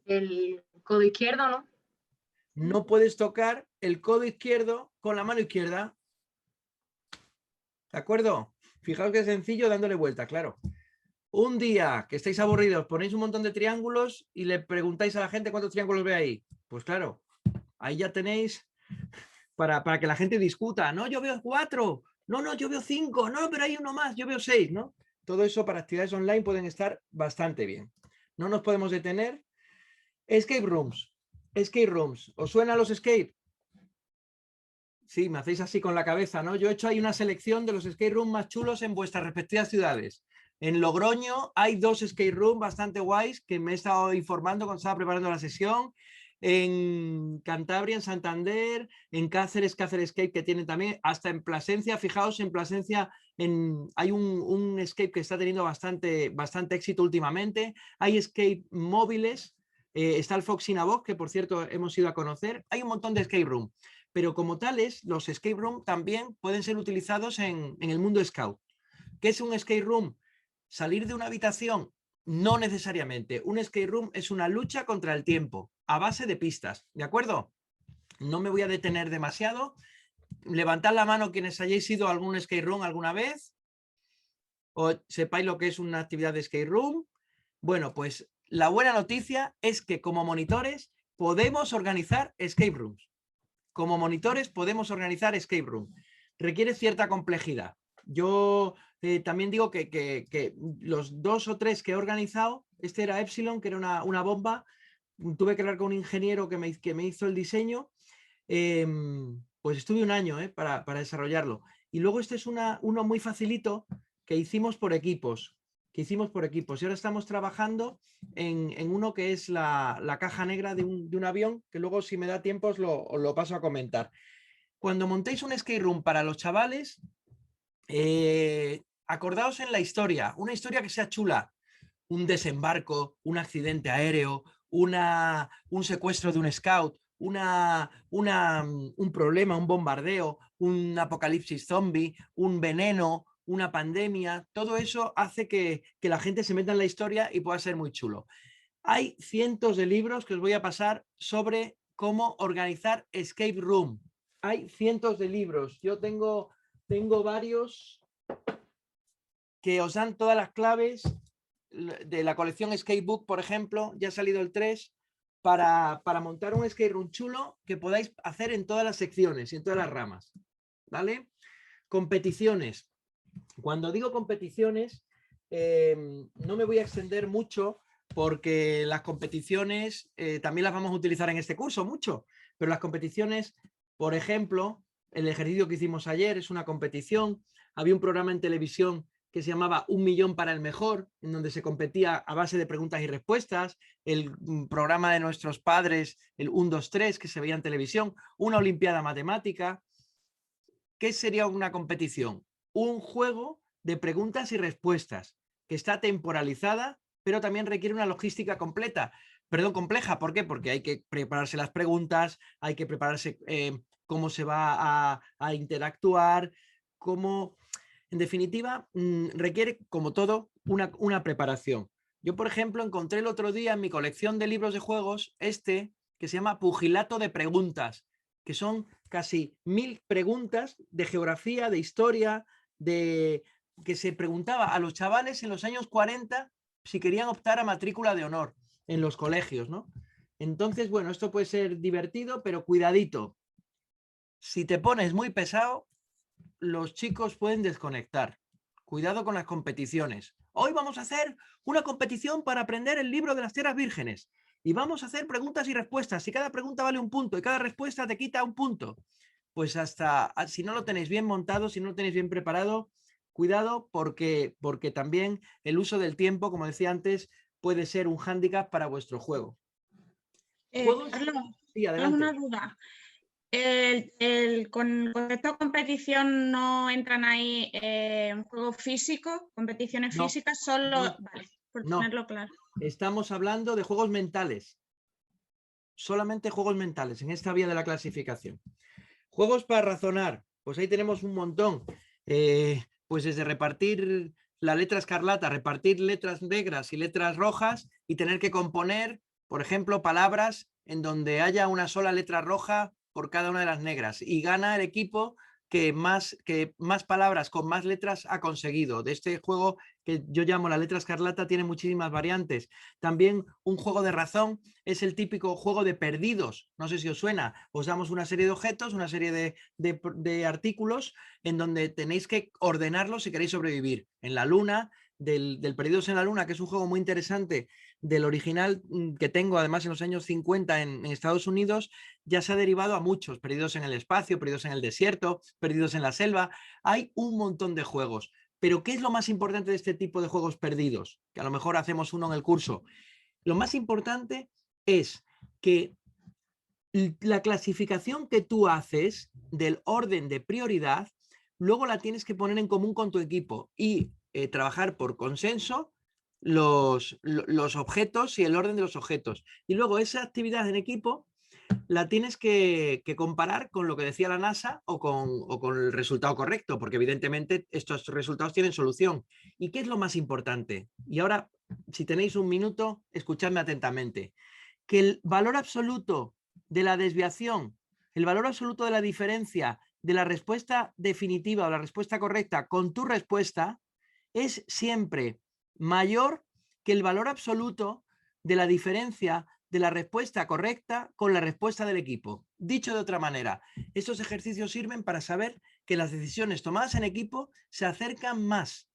El codo izquierdo, ¿no? No puedes tocar el codo izquierdo con la mano izquierda. ¿De acuerdo? Fijaos que es sencillo dándole vuelta, claro. Un día que estáis aburridos, ponéis un montón de triángulos y le preguntáis a la gente cuántos triángulos ve ahí. Pues claro, ahí ya tenéis para que la gente discuta. No, yo veo 4. No, yo veo 5. No, pero hay uno más, yo veo 6, ¿no? Todo eso para actividades online pueden estar bastante bien. No nos podemos detener. Escape rooms. Escape rooms. ¿Os suenan los escape? Sí, me hacéis así con la cabeza, ¿no? Yo he hecho ahí una selección de los escape rooms más chulos en vuestras respectivas ciudades. En Logroño hay 2 escape rooms bastante guays que me he estado informando cuando estaba preparando la sesión. En Cantabria, en Santander, en Cáceres Escape que tienen también, hasta en Plasencia. Fijaos, en Plasencia hay un escape que está teniendo bastante éxito últimamente. Hay escape móviles. Está el Fox Box, que por cierto hemos ido a conocer. Hay un montón de escape room. pero como tales, los escape room también pueden ser utilizados en el mundo scout. ¿Qué es un escape room? Salir de una habitación, no necesariamente. Un escape room es una lucha contra el tiempo, a base de pistas, ¿de acuerdo? No me voy a detener demasiado. Levantad la mano quienes hayáis ido a algún escape room alguna vez, o sepáis lo que es una actividad de escape room. Bueno, pues la buena noticia es que como monitores podemos organizar escape rooms. Como monitores podemos organizar escape room. Requiere cierta complejidad. Yo también digo que los 2 o 3 que he organizado, este era Epsilon, que era una bomba, tuve que hablar con un ingeniero que me hizo el diseño, pues estuve un año para desarrollarlo. Y luego este es uno muy facilito que hicimos por equipos. Y ahora estamos trabajando en uno que es la caja negra de un avión, que luego si me da tiempo os lo paso a comentar. Cuando montéis un escape room para los chavales, acordaos en la historia, una historia que sea chula, un desembarco, un accidente aéreo, un secuestro de un scout, un problema, un bombardeo, un apocalipsis zombie, un veneno, una pandemia. Todo eso hace que la gente se meta en la historia y pueda ser muy chulo. Hay cientos de libros que os voy a pasar sobre cómo organizar escape room. Hay cientos de libros. Yo tengo varios que os dan todas las claves de la colección Escapebook, por ejemplo. Ya ha salido el 3 para montar un escape room chulo que podáis hacer en todas las secciones y en todas las ramas, ¿vale? Competiciones. Cuando digo competiciones, no me voy a extender mucho porque las competiciones también las vamos a utilizar en este curso mucho, pero las competiciones, por ejemplo, el ejercicio que hicimos ayer es una competición. Había un programa en televisión que se llamaba 1 millón para el mejor, en donde se competía a base de preguntas y respuestas, el programa de nuestros padres, el 1, 2, 3, que se veía en televisión, una olimpiada matemática. ¿Qué sería una competición? Un juego de preguntas y respuestas, que está temporalizada, pero también requiere una logística compleja. ¿Por qué? Porque hay que prepararse las preguntas, hay que prepararse cómo se va a interactuar, cómo... En definitiva, requiere, como todo, una preparación. Yo, por ejemplo, encontré el otro día en mi colección de libros de juegos que se llama Pugilato de Preguntas, que son casi 1000 preguntas de geografía, de historia, que se preguntaba a los chavales en los años 40 si querían optar a matrícula de honor en los colegios, ¿no? Entonces, bueno, esto puede ser divertido, pero cuidadito. Si te pones muy pesado, los chicos pueden desconectar. Cuidado con las competiciones. Hoy vamos a hacer una competición para aprender el libro de las tierras vírgenes y vamos a hacer preguntas y respuestas. Si cada pregunta vale 1 punto y cada respuesta te quita 1 punto, pues si no lo tenéis bien montado, si no lo tenéis bien preparado, cuidado porque también el uso del tiempo, como decía antes, puede ser un hándicap para vuestro juego. Carlos, Sí, adelante. una duda. Con esta competición no entran ahí juegos físicos, competiciones físicas, solo... Vale, por tenerlo claro. Estamos hablando de juegos mentales. Solamente juegos mentales en esta vía de la clasificación. Juegos para razonar, pues ahí tenemos un montón. Pues desde repartir la letra escarlata, repartir letras negras y letras rojas y tener que componer, por ejemplo, palabras en donde haya una sola letra roja por cada una de las negras, y gana el equipo que más palabras con más letras ha conseguido. De este juego que yo llamo la letra escarlata tiene muchísimas variantes. También un juego de razón es el típico juego de perdidos. No sé si os suena. Os damos una serie de objetos, una serie de artículos en donde tenéis que ordenarlos si queréis sobrevivir. En la luna, del Perdidos en la Luna, que es un juego muy interesante, del original que tengo además en los años 50 en Estados Unidos, ya se ha derivado a muchos, Perdidos en el espacio, Perdidos en el desierto, Perdidos en la selva. Hay un montón de juegos, pero ¿qué es lo más importante de este tipo de juegos perdidos? Que a lo mejor hacemos uno en el curso. Lo más importante es que la clasificación que tú haces del orden de prioridad, luego la tienes que poner en común con tu equipo y trabajar por consenso los objetos y el orden de los objetos. Y luego esa actividad en equipo la tienes que comparar con lo que decía la NASA o con el resultado correcto, porque evidentemente estos resultados tienen solución. ¿Y qué es lo más importante? Y ahora, si tenéis un minuto, escuchadme atentamente. Que el valor absoluto de la desviación, el valor absoluto de la diferencia de la respuesta definitiva o la respuesta correcta con tu respuesta es siempre mayor que el valor absoluto de la diferencia de la respuesta correcta con la respuesta del equipo. Dicho de otra manera, estos ejercicios sirven para saber que las decisiones tomadas en equipo se acercan más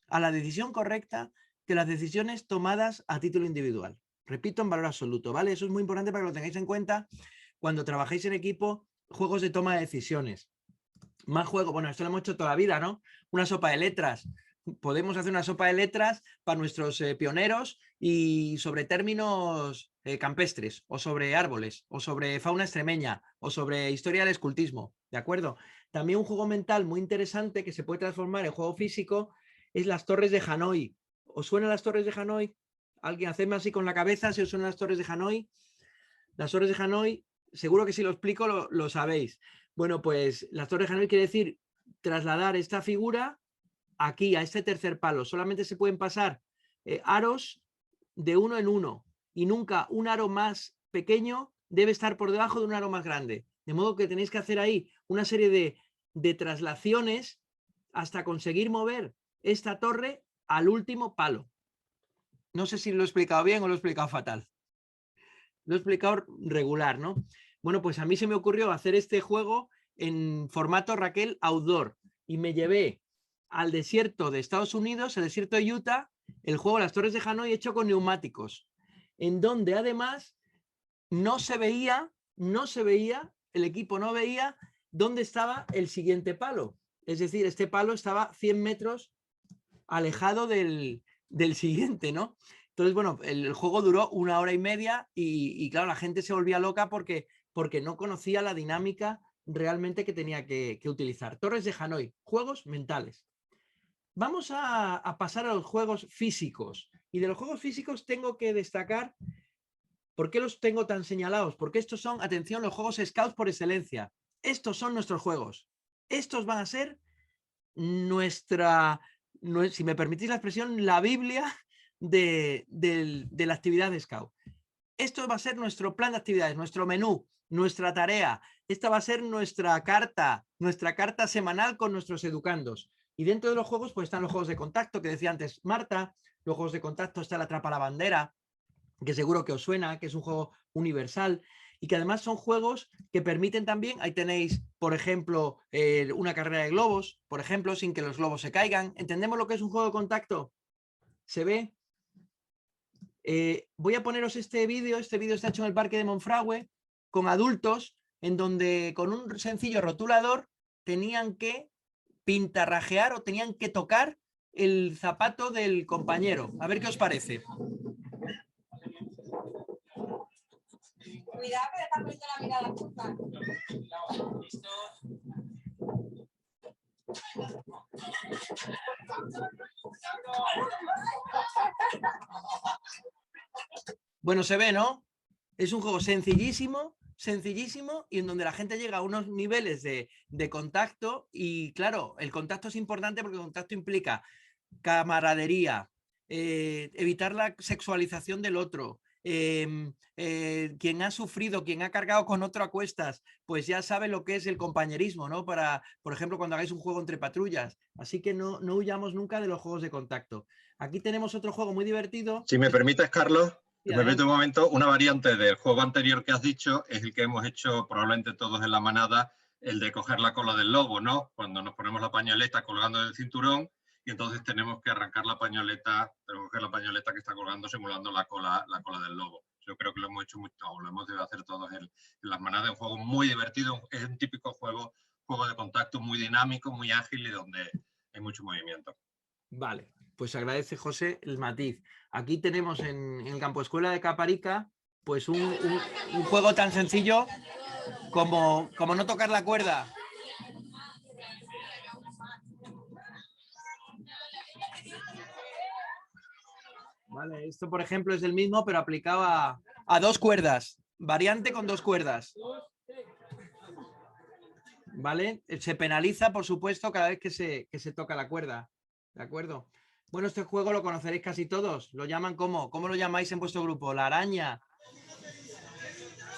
a la decisión correcta que las decisiones tomadas a título individual. Repito, en valor absoluto, ¿vale? Eso es muy importante para que lo tengáis en cuenta cuando trabajéis en equipo, juegos de toma de decisiones. Más juego, bueno, esto lo hemos hecho toda la vida, ¿no? Una sopa de letras. Podemos hacer una sopa de letras para nuestros pioneros y sobre términos campestres, o sobre árboles, o sobre fauna extremeña, o sobre historia del escultismo, ¿de acuerdo? También un juego mental muy interesante que se puede transformar en juego físico es las Torres de Hanoi. ¿Os suenan las Torres de Hanoi? Alguien, hacedme así con la cabeza si os suenan las Torres de Hanoi. Las Torres de Hanoi, seguro que si lo explico lo sabéis. Bueno, pues las Torres de Hanoi quiere decir trasladar esta figura aquí, a este tercer palo. Solamente se pueden pasar aros de uno en uno y nunca un aro más pequeño debe estar por debajo de un aro más grande. De modo que tenéis que hacer ahí una serie de traslaciones hasta conseguir mover esta torre al último palo. No sé si lo he explicado bien o lo he explicado fatal. Lo he explicado regular, ¿no? Bueno, pues a mí se me ocurrió hacer este juego en formato Raquel outdoor y me llevé al desierto de Estados Unidos, el desierto de Utah, el juego Las Torres de Hanoi hecho con neumáticos, en donde además no se veía, el equipo no veía dónde estaba el siguiente palo. Es decir, este palo estaba 100 metros alejado del siguiente, ¿no? Entonces, bueno, el juego duró 1 hora y media y claro, la gente se volvía loca porque no conocía la dinámica realmente que tenía que utilizar. Torres de Hanoi, juegos mentales. Vamos a pasar a los juegos físicos. Y de los juegos físicos tengo que destacar, ¿por qué los tengo tan señalados? Porque estos son, atención, los juegos Scouts por excelencia. Estos son nuestros juegos. Estos van a ser si me permitís la expresión, la Biblia de la actividad de Scout. Esto va a ser nuestro plan de actividades, nuestro menú, nuestra tarea. Esta va a ser nuestra carta semanal con nuestros educandos. Y dentro de los juegos pues están los juegos de contacto que decía antes Marta. Los juegos de contacto está el Atrapa la Bandera, que seguro que os suena, que es un juego universal y que además son juegos que permiten también, ahí tenéis, por ejemplo, una carrera de globos, por ejemplo, sin que los globos se caigan. ¿Entendemos lo que es un juego de contacto? ¿Se ve? Voy a poneros este vídeo está hecho en el Parque de Monfragüe con adultos en donde con un sencillo rotulador tenían que pintarrajear o tenían que tocar el zapato del compañero. A ver qué os parece. Cuidado que le estás poniendo la mirada puta. Bueno, se ve, ¿no? Es un juego sencillísimo y en donde la gente llega a unos niveles de contacto y claro, el contacto es importante porque el contacto implica camaradería, evitar la sexualización del otro, quien ha sufrido, quien ha cargado con otro a cuestas, pues ya sabe lo que es el compañerismo, ¿no? Para, por ejemplo, cuando hagáis un juego entre patrullas. Así que no huyamos nunca de los juegos de contacto. Aquí tenemos otro juego muy divertido. Si me permites, Carlos, Sí, me permite un momento, una variante del juego anterior que has dicho es el que hemos hecho probablemente todos en la manada, el de coger la cola del lobo, ¿no? Cuando nos ponemos la pañoleta colgando del cinturón y entonces tenemos que arrancar la pañoleta, tenemos que coger la pañoleta que está colgando simulando la cola del lobo. Yo creo que lo hemos hecho mucho, lo hemos debido hacer todos en las manadas. Un juego muy divertido, es un típico juego de contacto muy dinámico, muy ágil y donde hay mucho movimiento. Vale, pues agradece José el matiz. Aquí tenemos en el campo escuela de Caparica pues un juego tan sencillo como no tocar la cuerda. Vale, esto por ejemplo es el mismo pero aplicado a 2 cuerdas. variante con 2 cuerdas. ¿Vale? Se penaliza, por supuesto, cada vez que se toca la cuerda. ¿De acuerdo? Bueno, este juego lo conoceréis casi todos. ¿Lo llaman cómo? ¿Cómo lo llamáis en vuestro grupo? ¿La araña?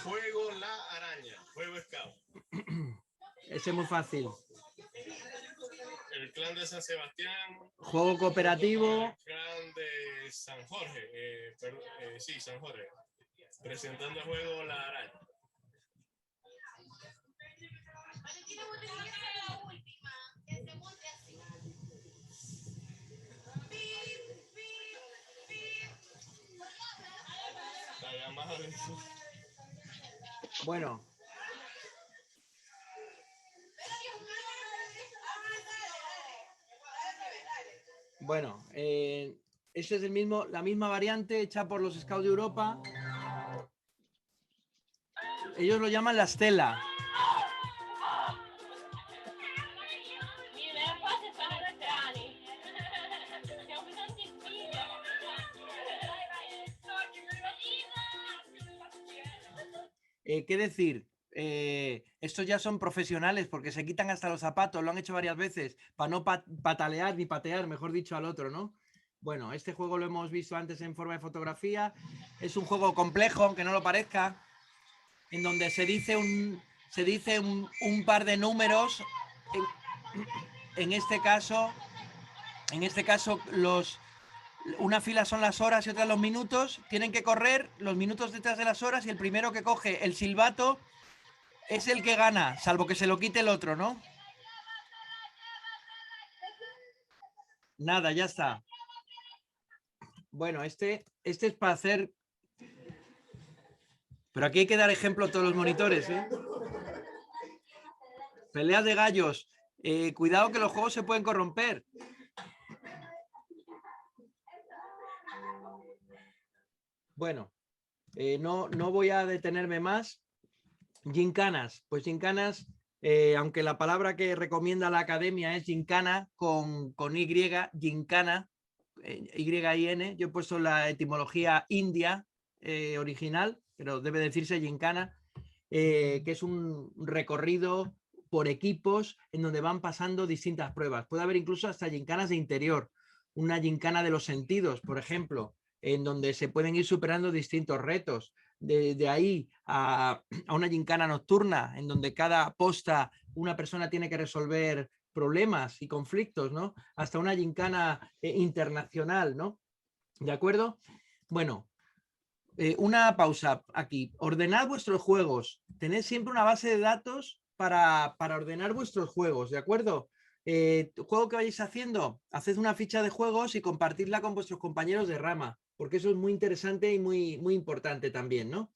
Juego La Araña. Juego Scout. Ese es muy fácil. El clan de San Sebastián. Juego cooperativo. El clan de San Jorge. Sí, San Jorge. Presentando el juego La Araña. Bueno. Bueno, eso es la misma variante hecha por los Scouts de Europa. Ellos lo llaman la Stella. ¿Qué decir? Estos ya son profesionales porque se quitan hasta los zapatos, lo han hecho varias veces para no patalear ni patear, mejor dicho, al otro, ¿no? Bueno, este juego lo hemos visto antes en forma de fotografía. Es un juego complejo, aunque no lo parezca, en donde se dice un par de números. En este caso, una fila son las horas y otra los minutos. Tienen que correr los minutos detrás de las horas y el primero que coge el silbato es el que gana, salvo que se lo quite el otro, ¿no? Nada, ya está. Bueno, este es para hacer... Pero aquí hay que dar ejemplo a todos los monitores, ¿eh? Peleas de gallos. Cuidado que los juegos se pueden corromper. Bueno, no voy a detenerme más. Gincanas. Pues gincanas, aunque la palabra que recomienda la academia es gincana con Y, gincana, Y-I-N. Yo he puesto la etimología india original, pero debe decirse gincana, que es un recorrido por equipos en donde van pasando distintas pruebas. Puede haber incluso hasta gincanas de interior, una gincana de los sentidos, por ejemplo, en donde se pueden ir superando distintos retos. De ahí a una gincana nocturna, en donde cada posta una persona tiene que resolver problemas y conflictos, ¿no? Hasta una gincana internacional, ¿no? ¿De acuerdo? Bueno, una pausa aquí. Ordenad vuestros juegos. Tened siempre una base de datos para ordenar vuestros juegos, ¿de acuerdo? Juego que vayáis haciendo, haced una ficha de juegos y compartidla con vuestros compañeros de rama, porque eso es muy interesante y muy importante también, ¿no?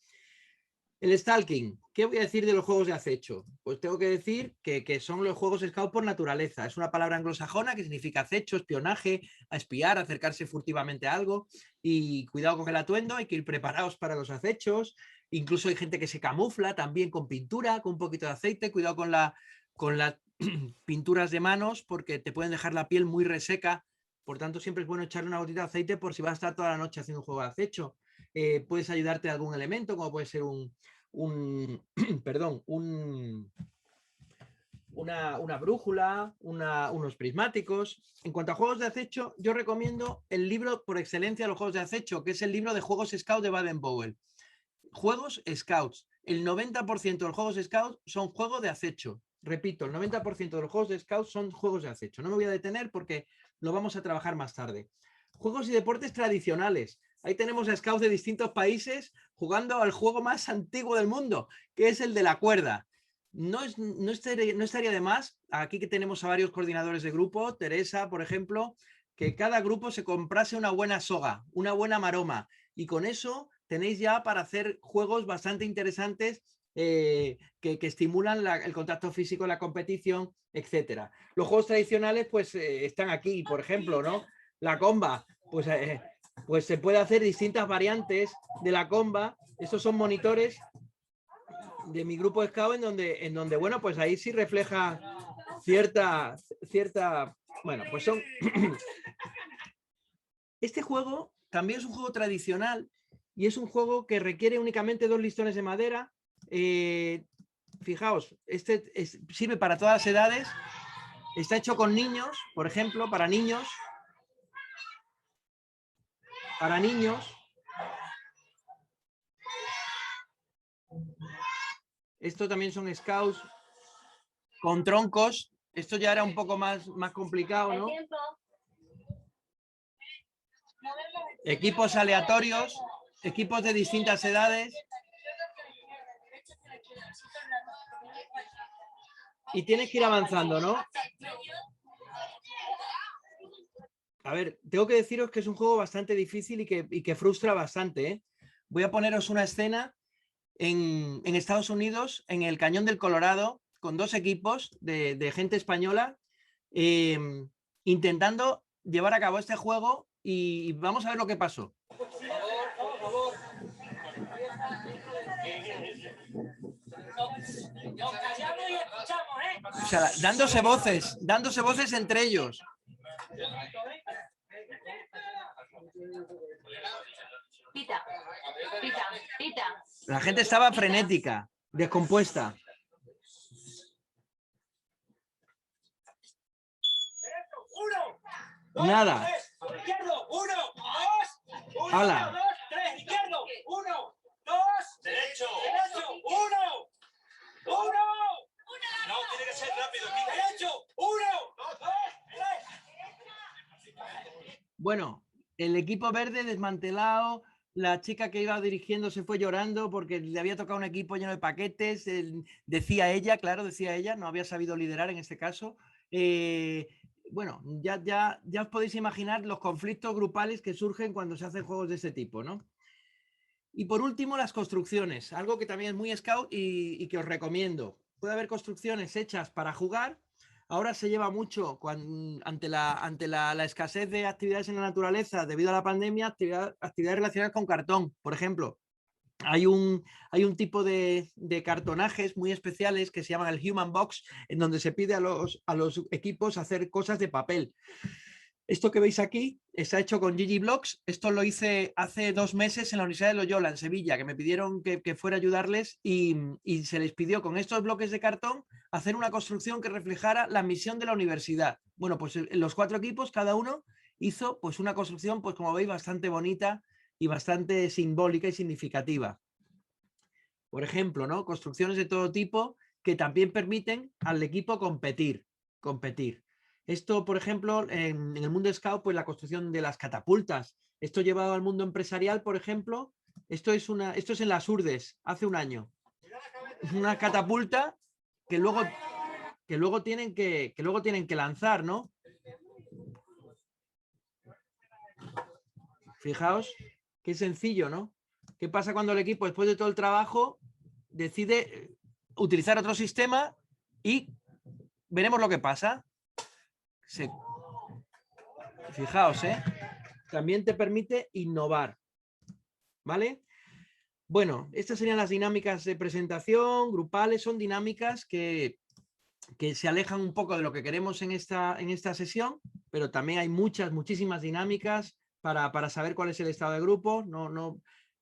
El stalking. ¿Qué voy a decir de los juegos de acecho? Pues tengo que decir que son los juegos scout por naturaleza. Es una palabra anglosajona que significa acecho, espionaje, a espiar, acercarse furtivamente a algo. Y cuidado con el atuendo, hay que ir preparados para los acechos. Incluso hay gente que se camufla también con pintura, con un poquito de aceite. Cuidado con las pinturas de manos porque te pueden dejar la piel muy reseca. Por tanto, siempre es bueno echarle una gotita de aceite por si vas a estar toda la noche haciendo un juego de acecho. Puedes ayudarte de algún elemento, como puede ser una brújula, unos prismáticos. En cuanto a juegos de acecho, yo recomiendo el libro por excelencia de los juegos de acecho, que es el libro de Juegos Scout de Baden-Powell. Juegos Scouts. El 90% de los juegos Scouts son juegos de acecho. Repito, el 90% de los juegos de Scouts son juegos de acecho. No me voy a detener porque lo vamos a trabajar más tarde. Juegos y deportes tradicionales. Ahí tenemos a Scouts de distintos países jugando al juego más antiguo del mundo, que es el de la cuerda. No estaría de más, aquí que tenemos a varios coordinadores de grupo, Teresa, por ejemplo, que cada grupo se comprase una buena soga, una buena maroma, y con eso tenéis ya para hacer juegos bastante interesantes que estimulan el contacto físico, la competición, etcétera. Los juegos tradicionales pues están aquí, por ejemplo, ¿no? La comba, pues se puede hacer distintas variantes de la comba. Estos son monitores de mi grupo de Scout en donde bueno, pues ahí sí refleja cierta bueno, pues son... Este juego también es un juego tradicional y es un juego que requiere únicamente 2 listones de madera. Fijaos, sirve para todas las edades. Está hecho con niños, por ejemplo, para niños. Para niños. Esto también son scouts con troncos. Esto ya era un poco más complicado, ¿no? Equipos aleatorios, equipos de distintas edades. Y tienes que ir avanzando, ¿no? A ver, tengo que deciros que es un juego bastante difícil y que frustra bastante, ¿eh? Voy a poneros una escena en Estados Unidos, en el Cañón del Colorado, con 2 equipos de gente española intentando llevar a cabo este juego y vamos a ver lo que pasó. O sea, dándose voces entre ellos. Pita, pita, pita. La gente estaba frenética, descompuesta. Nada. Izquierdo, 1, 2, ¡Hala! 2, 3, izquierdo, 1, 2, derecho, 1, 1. No, tiene que ser rápido. Derecho, 1, 2, 3. Bueno, el equipo verde desmantelado, la chica que iba dirigiendo se fue llorando porque le había tocado un equipo lleno de paquetes, decía ella, no había sabido liderar en este caso. Bueno, ya os podéis imaginar los conflictos grupales que surgen cuando se hacen juegos de este tipo, ¿no? Y por último, las construcciones, algo que también es muy scout y que os recomiendo. Puede haber construcciones hechas para jugar. Ahora se lleva mucho ante la escasez de actividades en la naturaleza debido a la pandemia, actividades relacionadas con cartón. Por ejemplo, hay un tipo de cartonajes muy especiales que se llaman el Human Box, en donde se pide a los equipos hacer cosas de papel. Esto que veis aquí está hecho con Gigi Blocks. Esto lo hice hace 2 meses en la Universidad de Loyola, en Sevilla, que me pidieron que fuera a ayudarles y se les pidió con estos bloques de cartón hacer una construcción que reflejara la misión de la universidad. Bueno, pues los 4 equipos, cada uno hizo pues una construcción, pues como veis, bastante bonita y bastante simbólica y significativa. Por ejemplo, ¿no? Construcciones de todo tipo que también permiten al equipo competir. Esto, por ejemplo, en el mundo scout, pues la construcción de las catapultas. Esto llevado al mundo empresarial, por ejemplo, esto es en las Urdes, hace un año. Una catapulta que luego tienen que lanzar, ¿no? Fijaos, qué sencillo, ¿no? ¿Qué pasa cuando el equipo, después de todo el trabajo, decide utilizar otro sistema y veremos lo que pasa? Fijaos, también te permite innovar, ¿vale? Bueno, estas serían las dinámicas de presentación, grupales, son dinámicas que se alejan un poco de lo que queremos en esta sesión, pero también hay muchísimas dinámicas para saber cuál es el estado de grupo.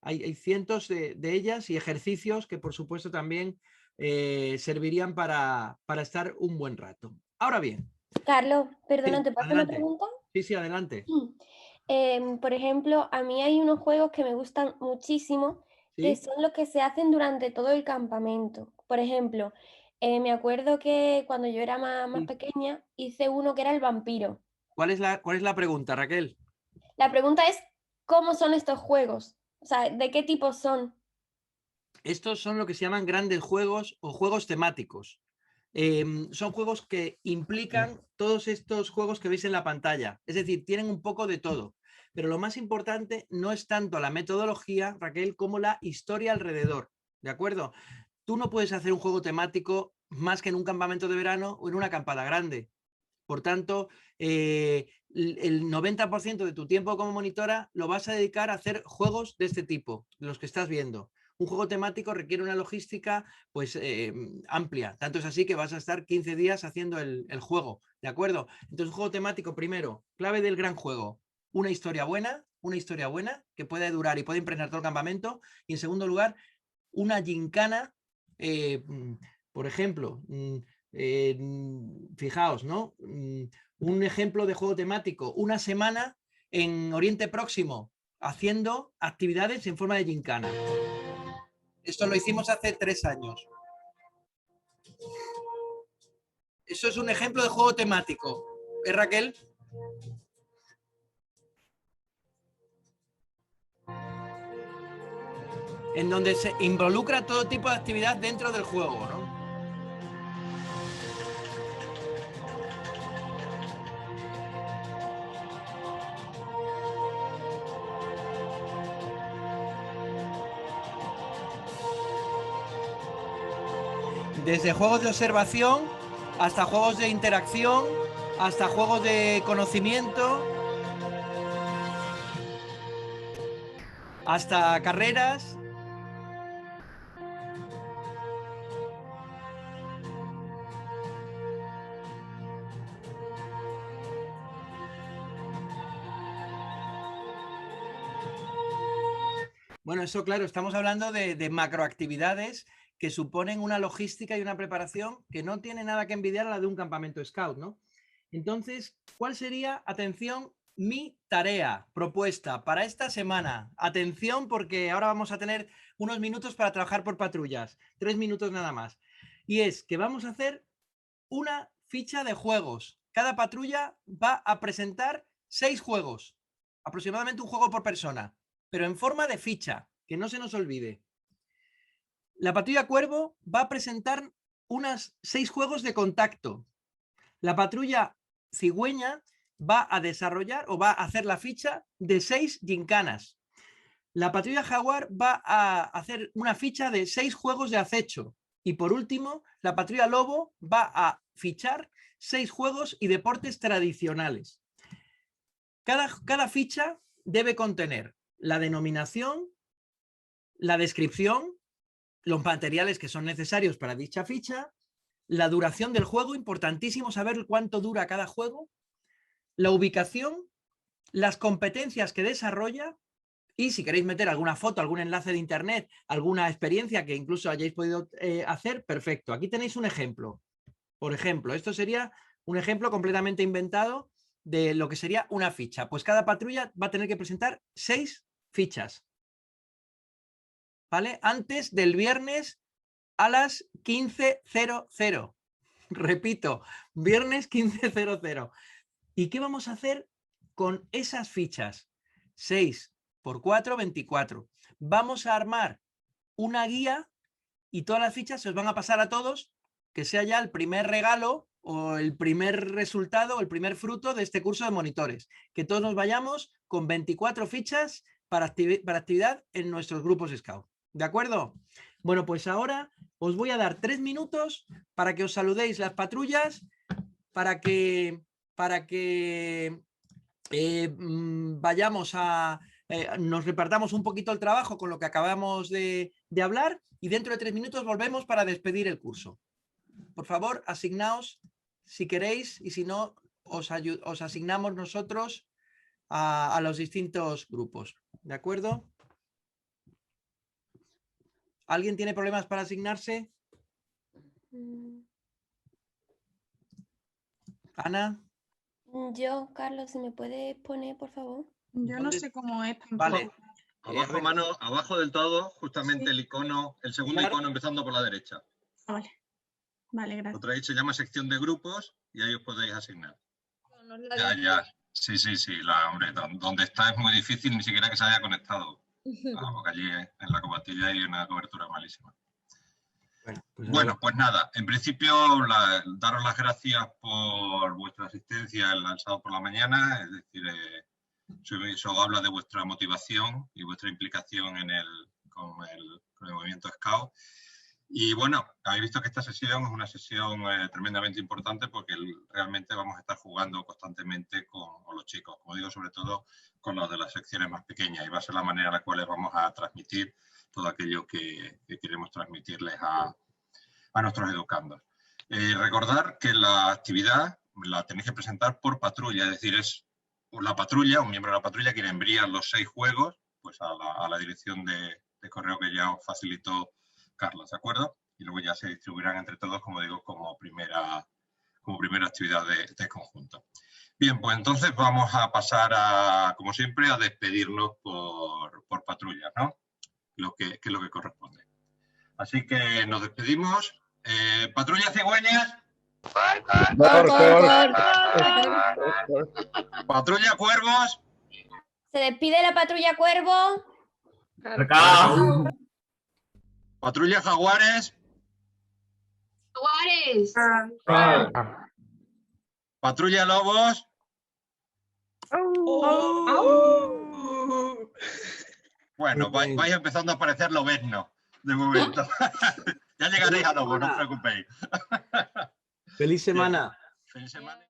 Hay cientos de ellas y ejercicios que por supuesto también servirían para estar un buen rato. Ahora bien. Carlos, perdona, Sí, ¿te paso adelante. una pregunta? Sí, adelante. Por ejemplo, a mí hay unos juegos que me gustan muchísimo, que ¿Sí? son los que se hacen durante todo el campamento. Por ejemplo, me acuerdo que cuando yo era más pequeña hice uno que era el vampiro. ¿Cuál es la pregunta, Raquel? La pregunta es, ¿cómo son estos juegos? O sea, ¿de qué tipo son? Estos son lo que se llaman grandes juegos o juegos temáticos. Son juegos que implican todos estos juegos que veis en la pantalla. Es decir, tienen un poco de todo. Pero lo más importante no es tanto la metodología, Raquel, como la historia alrededor. ¿De acuerdo? Tú no puedes hacer un juego temático más que en un campamento de verano o en una acampada grande. Por tanto, el 90% de tu tiempo como monitora lo vas a dedicar a hacer juegos de este tipo, los que estás viendo. Un juego temático requiere una logística pues amplia, tanto es así que vas a estar 15 días haciendo el juego, ¿de acuerdo? Entonces, un juego temático, primero, clave del gran juego, una historia buena, una historia buena que puede durar y puede impregnar todo el campamento. Y en segundo lugar, una gincana, por ejemplo, fijaos, ¿no? Un ejemplo de juego temático, una semana en Oriente Próximo haciendo actividades en forma de gincana. Esto lo hicimos hace 3 años. Eso es un ejemplo de juego temático. Raquel? En donde se involucra todo tipo de actividad dentro del juego, ¿no? Desde juegos de observación hasta juegos de interacción, hasta juegos de conocimiento, hasta carreras. Bueno, eso claro, estamos hablando de macroactividades que suponen una logística y una preparación que no tiene nada que envidiar a la de un campamento scout, ¿no? Entonces, ¿cuál sería, atención, mi tarea propuesta para esta semana? Atención, porque ahora vamos a tener unos minutos para trabajar por patrullas, 3 minutos nada más. Y es que vamos a hacer una ficha de juegos. Cada patrulla va a presentar 6 juegos, aproximadamente un juego por persona, pero en forma de ficha, que no se nos olvide. La patrulla Cuervo va a presentar unos 6 juegos de contacto. La patrulla Cigüeña va a desarrollar o va a hacer la ficha de 6 gincanas. La patrulla Jaguar va a hacer una ficha de 6 juegos de acecho. Y por último, la patrulla Lobo va a fichar 6 juegos y deportes tradicionales. Cada ficha debe contener la denominación, la descripción, los materiales que son necesarios para dicha ficha, la duración del juego, importantísimo saber cuánto dura cada juego, la ubicación, las competencias que desarrolla y si queréis meter alguna foto, algún enlace de internet, alguna experiencia que incluso hayáis podido hacer, perfecto. Aquí tenéis un ejemplo. Por ejemplo, esto sería un ejemplo completamente inventado de lo que sería una ficha. Pues cada patrulla va a tener que presentar 6 fichas. ¿Vale? Antes del viernes a las 15:00. Repito, viernes 15:00. ¿Y qué vamos a hacer con esas fichas? 6 por 4, 24. Vamos a armar una guía y todas las fichas se os van a pasar a todos, que sea ya el primer regalo o el primer resultado o el primer fruto de este curso de monitores. Que todos nos vayamos con 24 fichas para actividad en nuestros grupos Scout. ¿De acuerdo? Bueno, pues ahora os voy a dar 3 minutos para que os saludéis las patrullas, para que vayamos a... nos repartamos un poquito el trabajo con lo que acabamos de hablar y dentro de 3 minutos volvemos para despedir el curso. Por favor, asignaos si queréis y si no, os asignamos nosotros a los distintos grupos. ¿De acuerdo? ¿Alguien tiene problemas para asignarse? Ana. Yo, Carlos, si me puedes poner, por favor. Yo no sé cómo es tampoco. Vale. Abajo, mano, abajo del todo, justamente sí. El icono, el segundo icono empezando por la derecha. Vale. Vale, gracias. Otra ahí se llama sección de grupos y ahí os podéis asignar. Ya. Sí, hombre, donde está es muy difícil ni siquiera que se haya conectado. Porque allí en la cobatilla hay una cobertura malísima. Bueno, pues nada, en principio daros las gracias por vuestra asistencia el sábado por la mañana, es decir, eso habla de vuestra motivación y vuestra implicación con el movimiento Scout. Y bueno, habéis visto que esta sesión es una sesión tremendamente importante porque realmente vamos a estar jugando constantemente con los chicos, como digo, sobre todo con los de las secciones más pequeñas, y va a ser la manera en la cual vamos a transmitir todo aquello que queremos transmitirles a nuestros educandos. Recordar que la actividad la tenéis que presentar por patrulla, es decir, es la patrulla, un miembro de la patrulla, quien envía los 6 juegos pues a la dirección de correo que ya os facilitó Carlos, ¿de acuerdo? Y luego ya se distribuirán entre todos, como digo, como primera actividad de conjunto. Bien, pues entonces vamos a pasar como siempre, a despedirnos por patrullas, ¿no? Que es lo que corresponde. Así que nos despedimos. Patrulla Cigüeñas. Patrulla Cuervos. Se despide la patrulla Cuervo. Patrulla Jaguares. Jaguares. Patrulla Lobos. Bueno, vais empezando a aparecer lobeznos de momento. Ya llegaréis a Lobos, no os preocupéis. Feliz semana. Feliz semana.